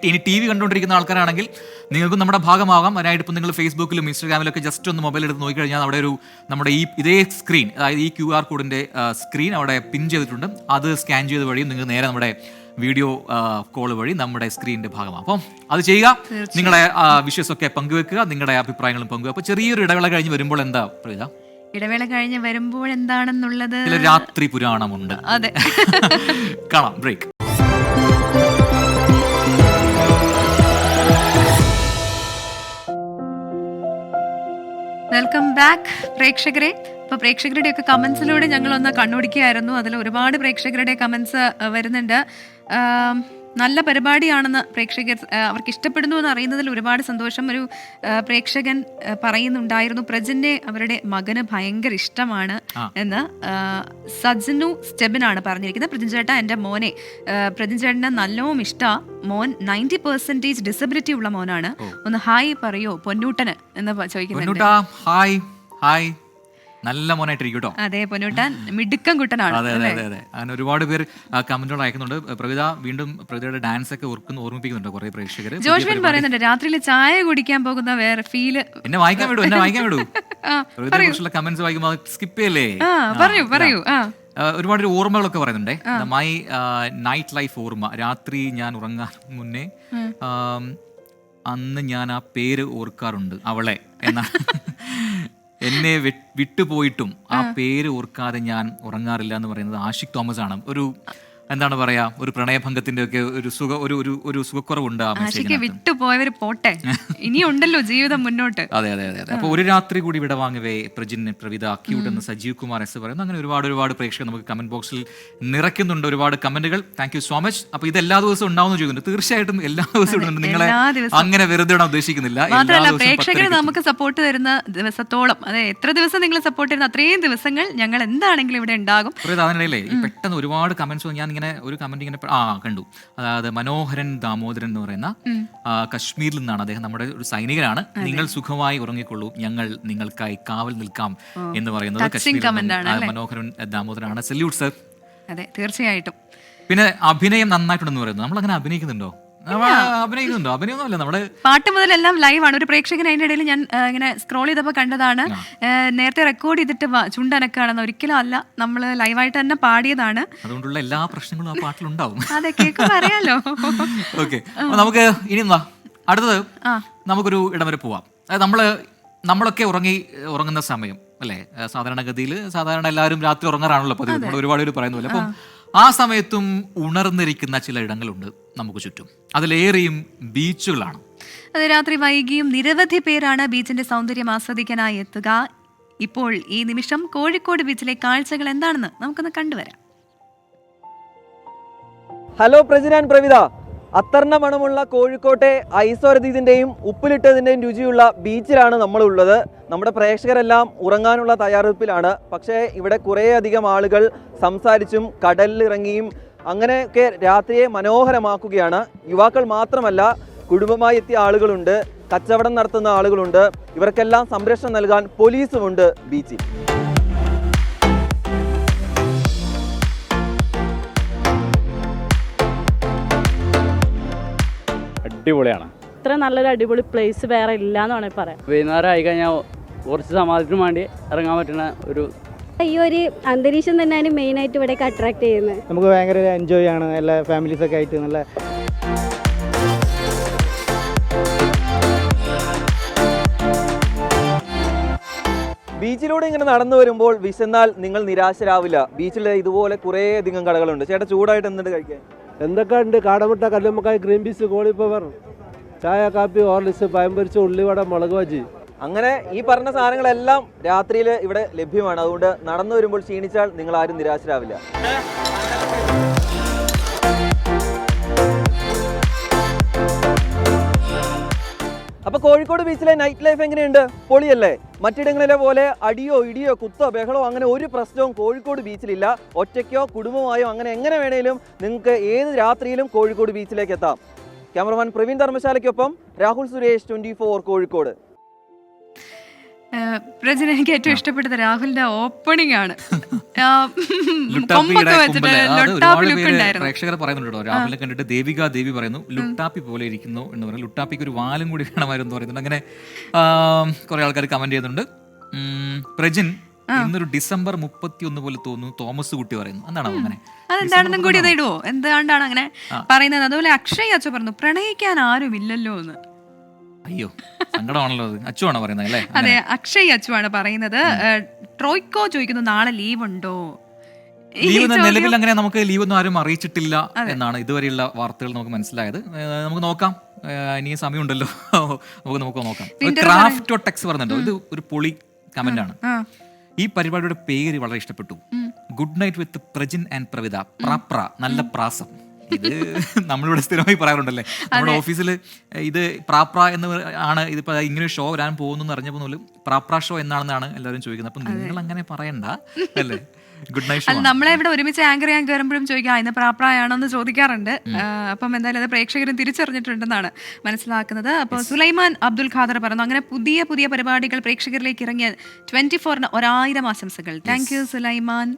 ഇനി TV കണ്ടുകൊണ്ടിരിക്കുന്ന ആൾക്കാരാണെങ്കിൽ നിങ്ങൾക്കും നമ്മുടെ ഭാഗമാകാം. അതിനായിട്ട് ഇപ്പം നിങ്ങൾ ഫേസ്ബുക്കിലും ഇൻസ്റ്റാഗ്രാമിലൊക്കെ ജസ്റ്റ് ഒന്ന് മൊബൈൽ എടുത്ത് നോക്കിക്കഴിഞ്ഞാൽ അവിടെ നമ്മുടെ ഇതേ സ്ക്രീൻ, അതായത് ഈ QR കോഡിന്റെ സ്ക്രീൻ അവിടെ പിൻ ചെയ്തിട്ടുണ്ട്. അത് സ്കാൻ ചെയ്ത് വഴിയും നിങ്ങൾ നേരെ നമ്മുടെ വീഡിയോ കോൾ വഴി നമ്മുടെ സ്ക്രീനിന്റെ ഭാഗമാണ്. അപ്പം അത് ചെയ്യുക. നിങ്ങളുടെ വിഷയസൊക്കെ പങ്കുവെക്കുക, നിങ്ങളുടെ അഭിപ്രായങ്ങളും പങ്കുവെക്കുക. അപ്പോൾ ചെറിയൊരു ഇടവേള കഴിഞ്ഞ് വരുമ്പോൾ എന്താ പറയുക? ഇടവേള കഴിഞ്ഞ് വരുമ്പോൾ എന്താണെന്നുള്ളത് രാത്രി പുരാണമുണ്ട്. അതെ, കാണാം. ബ്രേക്ക്. വെൽക്കം ബാക്ക് പ്രേക്ഷകരെ. അപ്പോൾ പ്രേക്ഷകരുടെയൊക്കെ കമൻസിലൂടെ ഞങ്ങളൊന്ന് കണ്ണോടിക്കുകയായിരുന്നു. അതിൽ ഒരുപാട് പ്രേക്ഷകരുടെ കമൻസ് വരുന്നുണ്ട്. നല്ല പരിപാടിയാണെന്ന് പ്രേക്ഷകർ അവർക്ക് ഇഷ്ടപ്പെടുന്നു എന്ന് അറിയുന്നതിൽ ഒരുപാട് സന്തോഷം. ഒരു പ്രേക്ഷകൻ പറയുന്നുണ്ടായിരുന്നു, പ്രജിനെ അവരുടെ മകന് ഭയങ്കര ഇഷ്ടമാണ് എന്ന്. സജ്നു സ്റ്റെബിനാണ് പറഞ്ഞിരിക്കുന്നത്. പ്രജിൻ ചേട്ടാ, എൻ്റെ മോനെ പ്രജിൻ ചേട്ടന് നല്ലോണം ഇഷ്ടമാണ്. മോൻ 90% ഡിസബിലിറ്റി ഉള്ള മോനാണ്. ഒന്ന് ഹായ് പറയോ പൊന്നൂട്ടന് എന്ന് ചോദിക്കുന്നുണ്ട്. ഹായ്, നല്ല മോനായിട്ടിരിക്കും കേട്ടോ. അതെ, പൊന്നൂട്ടൻ മിടുക്കം കുട്ടനാണ്. അതെ, അങ്ങനെ ഒരുപാട് പേര് കമന്റുകൾ അയക്കുന്നുണ്ട്. പ്രവിത വീണ്ടും പ്രവിതയുടെ ഡാൻസ് ഒക്കെ ഓർമ്മിപ്പിക്കുന്നുണ്ട് കുറെ പ്രേക്ഷകർ. ജോഷ്വിൻ പറയുന്നുണ്ട്, രാത്രിയിൽ ചായ കുടിക്കാൻ പോകുന്ന വേറെ ഫീല്. എന്നെ വായിക്കാൻ വിടൂ. പ്രവിതയെ കുറിച്ചുള്ള കമന്റ്സ് വായിക്കുമ്പോൾ സ്കിപ്പ് ചെയ്യല്ലേ? പറയൂ. ഒരുപാട് ഓർമ്മകളൊക്കെ പറയുന്നുണ്ടേ. മൈ നൈറ്റ് ലൈഫ് ഓർമ്മ. രാത്രി ഞാൻ ഉറങ്ങാൻ മുന്നേ അന്ന് ഞാൻ ആ പേര് ഓർക്കാറുണ്ട്, അവളെ എന്നാണ്. എന്നെ വിട്ടുപോയിട്ടും ആ പേര് ഓർക്കാതെ ഞാൻ ഉറങ്ങാറില്ല എന്ന് പറയുന്നത് ആഷിഖ് തോമസ് ആണ്. ഒരു എന്താണ് പറയാ, ഒരു പ്രണയഭംഗത്തിന്റെ ഒക്കെ ഒരു സുഖക്കുറവുണ്ട്. വിട്ടുപോയവര് പോട്ടെ, ഇനിയുണ്ടല്ലോ ജീവിതം മുന്നോട്ട്. അതെ. അപ്പൊ ഒരു രാത്രി കൂടി വിട വാങ്ങവേ പ്രജിൻ, പ്രവിത, ക്യൂട്ട് എന്ന് സജീവ് കുമാർ എസ് പറയുന്നു. അങ്ങനെ ഒരുപാട് പ്രേക്ഷകർ നമുക്ക് കമന്റ് ബോക്സിൽ നിറയ്ക്കുന്നുണ്ട്. ഒരുപാട് കമന്റുകൾ. Thank you so much. അപ്പൊ ഇത് എല്ലാ ദിവസവും ഉണ്ടാവുമെന്ന് ചോദിക്കുന്നുണ്ട്. തീർച്ചയായിട്ടും എല്ലാ ദിവസവും ഇടുന്നുണ്ട്. നിങ്ങളെ അങ്ങനെ വെറുതെ ഇടാൻ ഉദ്ദേശിക്കുന്നില്ല. പ്രേക്ഷകർ നമുക്ക് സപ്പോർട്ട് തരുന്ന ദിവസത്തോളം, അതെ, എത്ര ദിവസം നിങ്ങൾ സപ്പോർട്ട് തരുന്ന അത്രയും ദിവസങ്ങൾ ഞങ്ങൾ എന്താണെങ്കിലും ഇവിടെ ഉണ്ടാകും. അതിനിടയിലേ പെട്ടെന്ന് ഒരുപാട് കമന്റ്സ് ഞാൻ ഒരു കമന്റ് ഇങ്ങനെ കണ്ടു. അതായത് മനോഹരൻ ദാമോദരൻ എന്ന് പറയുന്ന കശ്മീരിൽ നിന്നാണ്. അദ്ദേഹം നമ്മുടെ ഒരു സൈനികനാണ്. നിങ്ങൾ സുഖമായി ഉറങ്ങിക്കൊള്ളൂ, ഞങ്ങൾ നിങ്ങൾക്കായി കാവൽ നിൽക്കാം എന്ന് പറയുന്നത് മനോഹരൻ ദാമോദരനാണ്. Salute sir. അതെ, തീർച്ചയായിട്ടും. പിന്നെ അഭിനയം നന്നായിട്ടുണ്ടെന്ന് പറയുന്നത്. നമ്മൾ അങ്ങനെ അഭിനയിക്കുന്നുണ്ടോ? അഭിനയൊന്നുമല്ല, നമ്മുടെ പാട്ട് മുതലെല്ലാം ലൈവാണ്. ഒരു പ്രേക്ഷകൻ അതിന്റെ ഇടയിൽ ഞാൻ ഇങ്ങനെ സ്ക്രോൾ ചെയ്തപ്പോൾ കണ്ടതാണ്. നേരത്തെ റെക്കോർഡ് ചെയ്തിട്ട് ചുണ്ടനക്കാണെന്ന്. ഒരിക്കലും അല്ല, നമ്മൾ ലൈവായിട്ട് തന്നെ പാടിയതാണ്. അതുകൊണ്ടുള്ള എല്ലാ പ്രശ്നങ്ങളും ആ പാട്ടിലുണ്ടാവും. അതെ, കേൾക്കുമ്പോൾ അറിയാലോ. ഓക്കെ, നമുക്ക് ഇനി അടുത്തത് നമുക്കൊരു ഇടം വരെ പോവാം. അതായത് നമ്മളൊക്കെ ഉറങ്ങുന്ന സമയം അല്ലേ? സാധാരണഗതിയിൽ എല്ലാവരും രാത്രി ഉറങ്ങാറാണല്ലോ പതിവ്. നമ്മൾ ഒരുപാട് പേര് പറയുന്നില്ല. അപ്പം ആ സമയത്തും ഉണർന്നിരിക്കുന്ന ചില ഇടങ്ങളുണ്ട് നമുക്ക് ചുറ്റും. അതിലേറെയും ബീച്ചുകളാണ്. അത് രാത്രി വൈകിയും നിരവധി പേരാണ് ബീച്ചിന്റെ സൗന്ദര്യം ആസ്വദിക്കാനായി എത്തുക. ഇപ്പോൾ ഈ നിമിഷം കോഴിക്കോട് ബീച്ചിലെ കാഴ്ചകൾ എന്താണെന്ന് നമുക്കൊന്ന് കണ്ടുവരാം. Hello Prajin and Pravitha. അത്തർണ മണമുള്ള കോഴിക്കോട്ടെ ഐസോരതീതിൻ്റെയും ഉപ്പിലിട്ടതിൻ്റെയും രുചിയുള്ള ബീച്ചിലാണ് നമ്മളുള്ളത്. നമ്മുടെ പ്രേക്ഷകരെല്ലാം ഉറങ്ങാനുള്ള തയ്യാറെടുപ്പിലാണ്. പക്ഷേ ഇവിടെ കുറേയധികം ആളുകൾ സംസാരിച്ചും കടലിലിറങ്ങിയും അങ്ങനെയൊക്കെ രാത്രിയെ മനോഹരമാക്കുകയാണ്. യുവാക്കൾ മാത്രമല്ല, കുടുംബമായി എത്തിയ ആളുകളുണ്ട്, കച്ചവടം നടത്തുന്ന ആളുകളുണ്ട്. ഇവർക്കെല്ലാം സംരക്ഷണം നൽകാൻ പോലീസുമുണ്ട് ബീച്ചിൽ. അടിപൊളിയാണ്. ഇത്ര നല്ലൊരു അടിപൊളി പ്ലേസ് വേറെ ഇല്ല എന്ന് വേണമെങ്കിൽ പറയാം. വൈകുന്നേരം ആയി കഴിഞ്ഞാൽ കുറച്ച് സമാധാനത്തിന് വേണ്ടി ഇറങ്ങാൻ പറ്റുന്ന ഒരു ഈ ഒരു അന്തരീക്ഷം തന്നെയാണ് മെയിനായിട്ട് ഇവിടേക്ക് അട്രാക്ട് ചെയ്യുന്നത്. നമുക്ക് ഭയങ്കര എൻജോയ് ആണ്, എല്ലാ ഫാമിലീസൊക്കെ ആയിട്ട് നല്ല. ബീച്ചിലൂടെ ഇങ്ങനെ നടന്നു വരുമ്പോൾ വിശന്നാൽ നിങ്ങൾ നിരാശരാവില്ല. ബീച്ചിൽ ഇതുപോലെ കുറേ അധികം കടകളുണ്ട്. ചേട്ടാ, ചൂടായിട്ട് എന്തുണ്ട് കഴിക്കാൻ? എന്തൊക്കെ ഉണ്ട്? കാടമുട്ട, കല്ലുമ്മക്കായ്, ഗ്രീൻ പീസ്, കോളിഫ്ലവർ, ചായ, കാപ്പി, ഹോർലിക്സ്, പഴംപൊരിച്ച, ഉള്ളിവട, മുളക് ബജി. അങ്ങനെ ഈ പറഞ്ഞ സാധനങ്ങളെല്ലാം രാത്രിയിൽ ഇവിടെ ലഭ്യമാണ്. അതുകൊണ്ട് നടന്നു വരുമ്പോൾ ക്ഷീണിച്ചാൽ നിങ്ങൾ ആരും നിരാശരാവില്ല. അപ്പൊ കോഴിക്കോട് ബീച്ചിലെ നൈറ്റ് ലൈഫ് എങ്ങനെയുണ്ട്? പൊളിയല്ലേ? മറ്റിടങ്ങളിലെ പോലെ അടിയോ ഇടിയോ കുത്തോ ബഹളോ അങ്ങനെ ഒരു പ്രശ്നവും കോഴിക്കോട് ബീച്ചിലില്ല. ഒറ്റയ്ക്കോ കുടുംബമായോ അങ്ങനെ എങ്ങനെ വേണേലും നിങ്ങൾക്ക് ഏത് രാത്രിയിലും കോഴിക്കോട് ബീച്ചിലേക്ക് എത്താം. ക്യാമറമാൻ പ്രവീൺ ധർമ്മശാലയ്ക്കൊപ്പം രാഹുൽ സുരേഷ്, 24 കോഴിക്കോട്. പ്രജന, എനിക്ക് ഏറ്റവും ഇഷ്ടപ്പെട്ടത് രാഹുലിന്റെ ഓപ്പണിംഗ് ആണ്. പ്രേക്ഷകർ പറയുന്നുണ്ടോ, രാഹുലിനെ കണ്ടിട്ട് ദേവി പറയുന്നു ലുട്ടാപ്പി പോലെ ഇരിക്കുന്നു എന്ന് പറയുന്നു. ലുട്ടാപ്പിക്ക് ഒരു വാലും കൂടി വേണമായിരുന്നു പറയുന്നുണ്ട്. അങ്ങനെ കുറെ ആൾക്കാർ കമന്റ് ചെയ്യുന്നുണ്ട്. പ്രജിൻ, ഇന്നൊരു ഡിസംബർ 31 പോലെ തോന്നുന്നു തോമസ് കുട്ടി പറയുന്നു. എന്താണ് അങ്ങനെ? അതെന്താണെന്നും കൂടി അത് ഇടുവോ? എന്തുകൊണ്ടാണ് അങ്ങനെ പറയുന്നത്? അതുപോലെ അക്ഷയ് അച്ചു പറഞ്ഞു പ്രണയിക്കാൻ ആരും ഇല്ലല്ലോ എന്ന്. അയ്യോ, സങ്കടമാണല്ലോ അത്. അച്ചുവാണോ പറയുന്നത് അല്ലേ? അതെ, അക്ഷയ് അച്ചുവാണ് പറയുന്നത്. ട്രോയ്ക്കോ ചോദിക്കുന്നു നാളെ ലീവ് ഉണ്ടോ? ലീവ് നിലവിൽ അങ്ങനെ നമുക്ക് ലീവ് ഒന്നും ആരും അറിയിച്ചിട്ടില്ല എന്നാണ് ഇതുവരെയുള്ള വാർത്തകൾ നമുക്ക് മനസ്സിലായത്. നമുക്ക് നോക്കാം, ഇനിയും സമയമുണ്ടല്ലോ, നമുക്ക് നോക്കാം. ക്രാഫ്റ്റോ ടെക്സ് പറഞ്ഞിട്ടുണ്ടോ, ഇത് ഒരു പൊളി കമന്റ് ആണ്. ഈ പരിപാടിയുടെ പേര് വളരെ ഇഷ്ടപ്പെട്ടു. Good night with Prajin and Pravitha. പ്രാപ്ര, നല്ല പ്രാസം. ഇത് നമ്മളിവിടെ സ്ഥിരമായി പറയാറുണ്ടല്ലേ. നമ്മുടെ ഓഫീസിൽ ഇത് പ്രാപ്ര എന്ന് ആണ്. ഇതിപ്പോ ഇങ്ങനെ ഷോ വരാൻ പോകുന്നു അറിഞ്ഞപ്പോൾ പോലും പ്രാപ്ര ഷോ എന്നാണെന്നാണ് എല്ലാവരും ചോദിക്കുന്നത്. അപ്പൊ നിങ്ങൾ അങ്ങനെ പറയണ്ട അല്ലേ. Good night. നമ്മളെ ഇവിടെ ഒരുമിച്ച് ആങ്കർ ചെയ്യാൻ കയറുമ്പോഴും ചോദിക്കാം ഇന്ന് പ്രാപ്രായാണോ എന്ന് ചോദിക്കാറുണ്ട്. അപ്പം എന്തായാലും അത് പ്രേക്ഷകരും തിരിച്ചറിഞ്ഞിട്ടുണ്ടെന്നാണ് മനസ്സിലാക്കുന്നത്. അപ്പോൾ സുലൈമാൻ അബ്ദുൽ ഖാദർ പറഞ്ഞു അങ്ങനെ പുതിയ പുതിയ പരിപാടികൾ പ്രേക്ഷകരിലേക്ക് ഇറങ്ങിയ 24-ന് 1000 ആശംസകൾ. Thank you Sulaiman.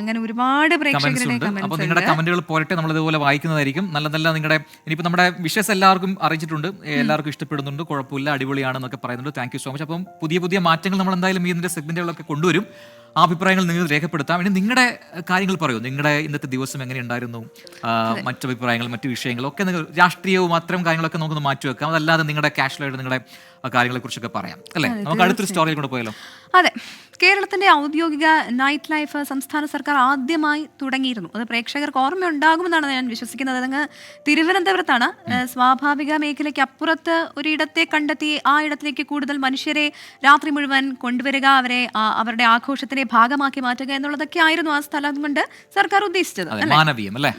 അങ്ങനെ ഒരുപാട് പ്രേക്ഷകരുടെ അപ്പോൾ നിങ്ങളുടെ കമന്റുകൾ പോരട്ടെ, നമ്മൾ ഇതുപോലെ വായിക്കുന്നതായിരിക്കും. നല്ല നല്ല നിങ്ങളുടെ ഇനിയിപ്പോൾ നമ്മുടെ വിഷസ് എല്ലാവർക്കും അറിയിച്ചിട്ടുണ്ട്, എല്ലാവർക്കും ഇഷ്ടപ്പെടുന്നുണ്ട്, കുഴപ്പമില്ല, അടിപൊളിയാണെന്നൊക്കെ പറയുന്നുണ്ട്. Thank you so much. അപ്പം പുതിയ പുതിയ മാറ്റങ്ങൾ നമ്മൾ എന്തായാലും ഇതിന്റെ സെഗ്മെന്റുകളൊക്കെ കൊണ്ടുവരും. ആ അഭിപ്രായങ്ങൾ നിങ്ങൾ രേഖപ്പെടുത്താം. ഇനി നിങ്ങളുടെ കാര്യങ്ങൾ പറയൂ, നിങ്ങളുടെ ഇന്നത്തെ ദിവസം എങ്ങനെ ഉണ്ടായിരുന്നു, മറ്റു അഭിപ്രായങ്ങൾ, മറ്റു വിഷയങ്ങളൊക്കെ നിങ്ങൾ രാഷ്ട്രീയവും അത്തരം കാര്യങ്ങളൊക്കെ നമുക്കൊന്ന് മാറ്റി വെക്കാം. അതല്ലാതെ നിങ്ങളുടെ കാഷ്വലായിട്ട് നിങ്ങളുടെ കാര്യങ്ങളെ കുറിച്ചൊക്കെ പറയാം അല്ലേ. നമുക്ക് അടുത്തൊരു സ്റ്റോറിയിൽ കൂടെ പോയാലോ? അതെ, കേരളത്തിന്റെ ഔദ്യോഗിക നൈറ്റ് ലൈഫ് സംസ്ഥാന സർക്കാർ ആദ്യമായി തുടങ്ങിയിരുന്നു. അത് പ്രേക്ഷകർക്ക് ഓർമ്മയുണ്ടാകുമെന്നാണ് ഞാൻ വിശ്വസിക്കുന്നത്. അതങ്ങ് തിരുവനന്തപുരത്താണ്. സ്വാഭാവിക മേഖലയ്ക്ക് അപ്പുറത്ത് ഒരിടത്തെ കണ്ടെത്തി ആ ഇടത്തിലേക്ക് കൂടുതൽ മനുഷ്യരെ രാത്രി മുഴുവൻ കൊണ്ടുവരിക, അവരെ അവരുടെ ആഘോഷത്തിന്റെ ഭാഗമാക്കി മാറ്റുക എന്നുള്ളതൊക്കെ ആയിരുന്നു ആ സ്ഥലം കൊണ്ട് സർക്കാർ ഉദ്ദേശിച്ചത്. മാനവീയം അല്ലേ.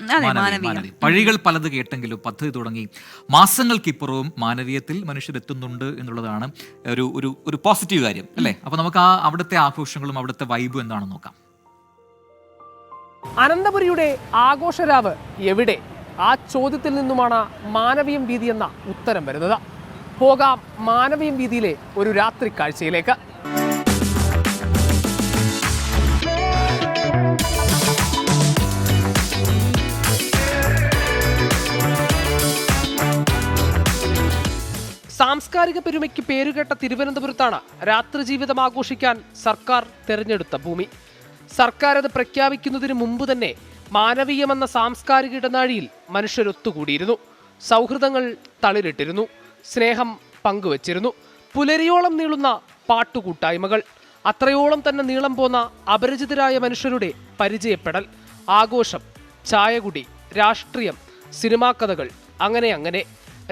വഴികൾ പലത് കേട്ടെങ്കിലും പദ്ധതി തുടങ്ങി മാസങ്ങൾക്കിപ്പുറവും മാനവീയത്തിൽ മനുഷ്യരെത്തുന്നുണ്ട് എന്നുള്ളതാണ് ഒരു പോസിറ്റീവ് കാര്യം അല്ലേ. അപ്പൊ നമുക്ക് അവിടുത്തെ ആഘോഷങ്ങളും അവിടുത്തെ വൈബും എന്താണെന്ന് നോക്കാം. അനന്തപുരിയുടെ ആഘോഷരാവ് എവിടെ? ആ ചോദ്യത്തിൽ നിന്നുമാണ് മാനവീയം വീതി എന്ന ഉത്തരം വരുന്നത്. പോകാം മാനവീയം വീതിയിലെ ഒരു രാത്രി കാഴ്ചയിലേക്ക്. സാംസ്കാരിക പെരുമയ്ക്ക് പേരുകേട്ട തിരുവനന്തപുരത്താണ് രാത്രി ജീവിതം ആഘോഷിക്കാൻ സർക്കാർ തെരഞ്ഞെടുത്ത ഭൂമി. സർക്കാർ അത് പ്രഖ്യാപിക്കുന്നതിന് മുമ്പ് തന്നെ മാനവീയമെന്ന സാംസ്കാരിക ഇടനാഴിയിൽ മനുഷ്യരൊത്തുകൂടിയിരുന്നു. സൗഹൃദങ്ങൾ തളിരിട്ടിരുന്നു, സ്നേഹം പങ്കുവച്ചിരുന്നു. പുലരിയോളം നീളുന്ന പാട്ടുകൂട്ടായ്മകൾ, അത്രയോളം തന്നെ നീളം പോന്ന അപരിചിതരായ മനുഷ്യരുടെ പരിചയപ്പെടൽ, ആഘോഷം, ചായകുടി, രാഷ്ട്രീയം, സിനിമാ കഥകൾ, അങ്ങനെ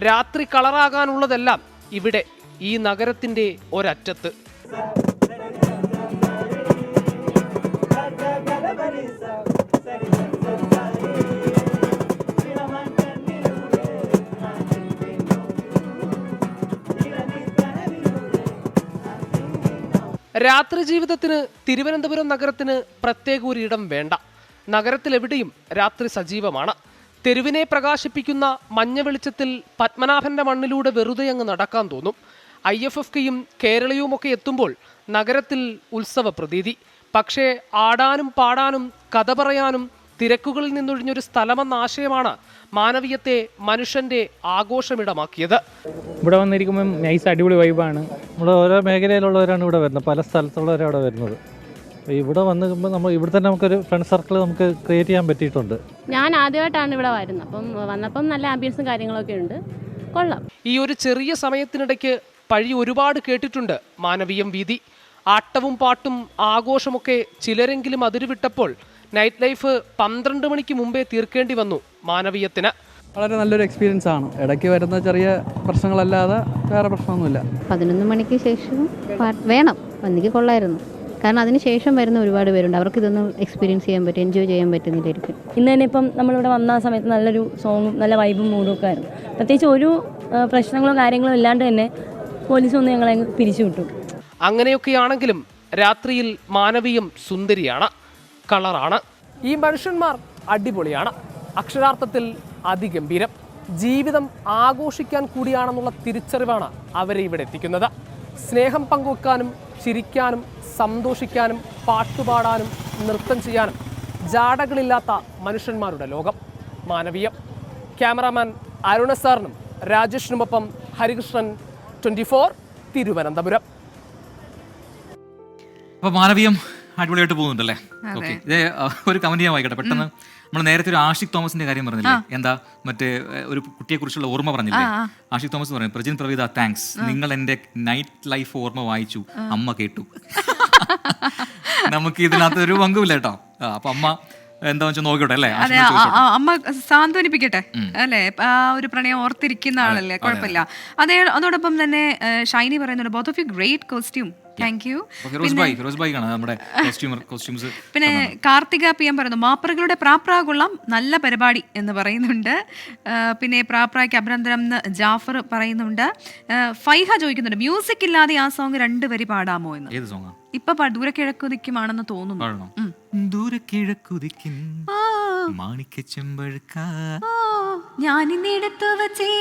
രാത്രി കളറാകാനുള്ളതെല്ലാം ഇവിടെ ഈ നഗരത്തിന്റെ ഒരറ്റത്ത്. രാത്രി ജീവിതത്തിന് തിരുവനന്തപുരം നഗരത്തിന് പ്രത്യേക ഒരിടം വേണ്ട. നഗരത്തിലെവിടെയും രാത്രി സജീവമാണ്. തെരുവിനെ പ്രകാശിപ്പിക്കുന്ന മഞ്ഞ വെളിച്ചത്തിൽ പത്മനാഭന്റെ മണ്ണിലൂടെ വെറുതെ അങ്ങ് നടക്കാൻ തോന്നും. IFFKയും കേരളയുമൊക്കെ എത്തുമ്പോൾ നഗരത്തിൽ ഉത്സവ പ്രതീതി. പക്ഷേ ആടാനും പാടാനും കഥ പറയാനും തിരക്കുകളിൽ നിന്നൊഴിഞ്ഞൊരു സ്ഥലമെന്ന ആശയമാണ് മാനവീയത്തെ മനുഷ്യന്റെ ആഘോഷമിടമാക്കിയത്. ഇവിടെ വന്നിരിക്കുമ്പോൾ നൈസ് അടിപൊളി വൈബാണ്. ഇവിടെ ഓരോ മേഖലയിലുള്ളവരാണ് ഇവിടെ വരുന്നത്, പല സ്ഥലത്തുള്ളവരാണ് ഇവിടെ വരുന്നത്. ഇവിടെ വന്നിരിക്കുമ്പോൾ നമ്മൾ ഇവിടെ തന്നെ നമുക്കൊരു ഫ്രണ്ട് സർക്കിൾ നമുക്ക് ക്രിയേറ്റ് ചെയ്യാൻ പറ്റിയിട്ടുണ്ട്. ഞാൻ ആദ്യമായിട്ടാണ് ഇവിടെ വരുന്നത്, അപ്പം വന്നപ്പം നല്ല ആംബിയൻസും കാര്യങ്ങളൊക്കെ ഉണ്ട്, കൊള്ളാം. ഈ ഒരു ചെറിയ സമയത്തിനിടയ്ക്ക് പഴി ഒരുപാട് കേട്ടിട്ടുണ്ട് മാനവീയം വീതി. ആട്ടവും പാട്ടും ആഘോഷമൊക്കെ ചിലരെങ്കിലും അതിരുവിട്ടപ്പോൾ നൈറ്റ് ലൈഫ് 12 മണിക്ക് മുമ്പേ തീർക്കേണ്ടി വന്നു മാനവീയത്തിന്. വളരെ നല്ലൊരു എക്സ്പീരിയൻസ് ആണ്. ഇടയ്ക്ക് വരുന്ന ചെറിയ പ്രശ്നങ്ങളല്ലാതെ വേറെ പ്രശ്നമൊന്നുമില്ല. 11 മണിക്ക് ശേഷം വേണം, എനിക്ക് കൊള്ളായിരുന്നു. കാരണം അതിന് ശേഷം വരുന്ന ഒരുപാട് പേരുണ്ട്, അവർക്ക് ഇതൊന്നും എക്സ്പീരിയൻസ് ചെയ്യാൻ പറ്റും, എൻജോയ് ചെയ്യാൻ പറ്റുന്നില്ലായിരിക്കും. ഇന്ന് തന്നെ ഇപ്പം നമ്മളിവിടെ വന്ന സമയത്ത് നല്ലൊരു സോങ്ങും നല്ല വൈബും മൂഡും ഒക്കെ ആയിരുന്നു. പ്രത്യേകിച്ച് ഒരു പ്രശ്നങ്ങളോ കാര്യങ്ങളോ ഇല്ലാണ്ട് തന്നെ പോലീസ് ഒന്ന് ഞങ്ങളെ പിരിച്ചു വിട്ടു. അങ്ങനെയൊക്കെയാണെങ്കിലും രാത്രിയിൽ മാനവീയം സുന്ദരിയാണ്, കളറാണ്. ഈ മനുഷ്യന്മാർ അടിപൊളിയാണ്, അക്ഷരാർത്ഥത്തിൽ അതിഗംഭീരം. ജീവിതം ആഘോഷിക്കാൻ കൂടിയാണെന്നുള്ള തിരിച്ചറിവാണ് അവരെ ഇവിടെ എത്തിക്കുന്നത്. സ്നേഹം പങ്കുവെക്കാനും ചിരിക്കാനും സന്തോഷിക്കാനും പാട്ടുപാടാനും നൃത്തം ചെയ്യാനും ജാടകളില്ലാത്ത മനുഷ്യന്മാരുടെ ലോകം മാനവീയം. ക്യാമറാമാൻ അരുണ സാറിനും രാജേഷിനുമൊപ്പം ഹരികൃഷ്ണൻ, 24 തിരുവനന്തപുരം. അപ്പൊ മാനവീയം അടിപൊളിയായിട്ട് പോകുന്നുണ്ടല്ലേ? ഓക്കെ, ഒരു കമന്റ് ഞാൻ വായിക്കട്ടെ പെട്ടെന്ന്. നമ്മൾ നേരത്തെ ഒരു ആഷിഖ് തോമസിന്റെ കാര്യം പറഞ്ഞില്ലേ, എന്താ മറ്റേ ഒരു കുട്ടിയെ കുറിച്ചുള്ള ഓർമ്മ പറഞ്ഞില്ലേ? ആഷിഖ് തോമസ് പറഞ്ഞു, പ്രജിൻ പ്രവീത താങ്ക്സ്, നിങ്ങൾ എന്റെ നൈറ്റ് ലൈഫ് ഓർമ്മ വായിച്ചു, അമ്മ കേട്ടു. നമുക്ക് ഇതിനകത്ത് ഒരു പങ്കുമില്ല കേട്ടോ. അപ്പൊ അമ്മ എന്താ വെച്ചാൽ നോക്കിയോട്ടെ അല്ലേ, അമ്മ സാന്ത്വനിപ്പിക്കട്ടെ അല്ലെ, ഒരു പ്രണയം ഓർത്തിരിക്കുന്ന ആളല്ലേ, കുഴപ്പമില്ല. അതോടൊപ്പം തന്നെ ഷൈനി പറയുന്നുണ്ട്, both of U great costume, thank you. പിന്നെ കാർത്തിക PM പറയുന്നു, മാപ്രകളുടെ പ്രാപ്ര കൊള്ളാം, നല്ല പരിപാടി എന്ന് പറയുന്നുണ്ട്. പിന്നെ പ്രാപ്രയ്ക്ക് അഭിനന്ദനം എന്ന് ജാഫർ പറയുന്നുണ്ട്. ഫൈഹ ചോദിക്കുന്നുണ്ട്, മ്യൂസിക് ഇല്ലാതെ ആ സോങ് 2 വരി പാടാമോ എന്ന്. ഇപ്പൊ ദൂരക്കിഴക്കുതിക്കുമാണെന്ന് തോന്നുന്നു. ദൂരക്കിഴക്കുതിക്കും മാണിക്കച്ചെമ്പഴുക്ക ഞാനിന്നെടുത്തു വച്ചേ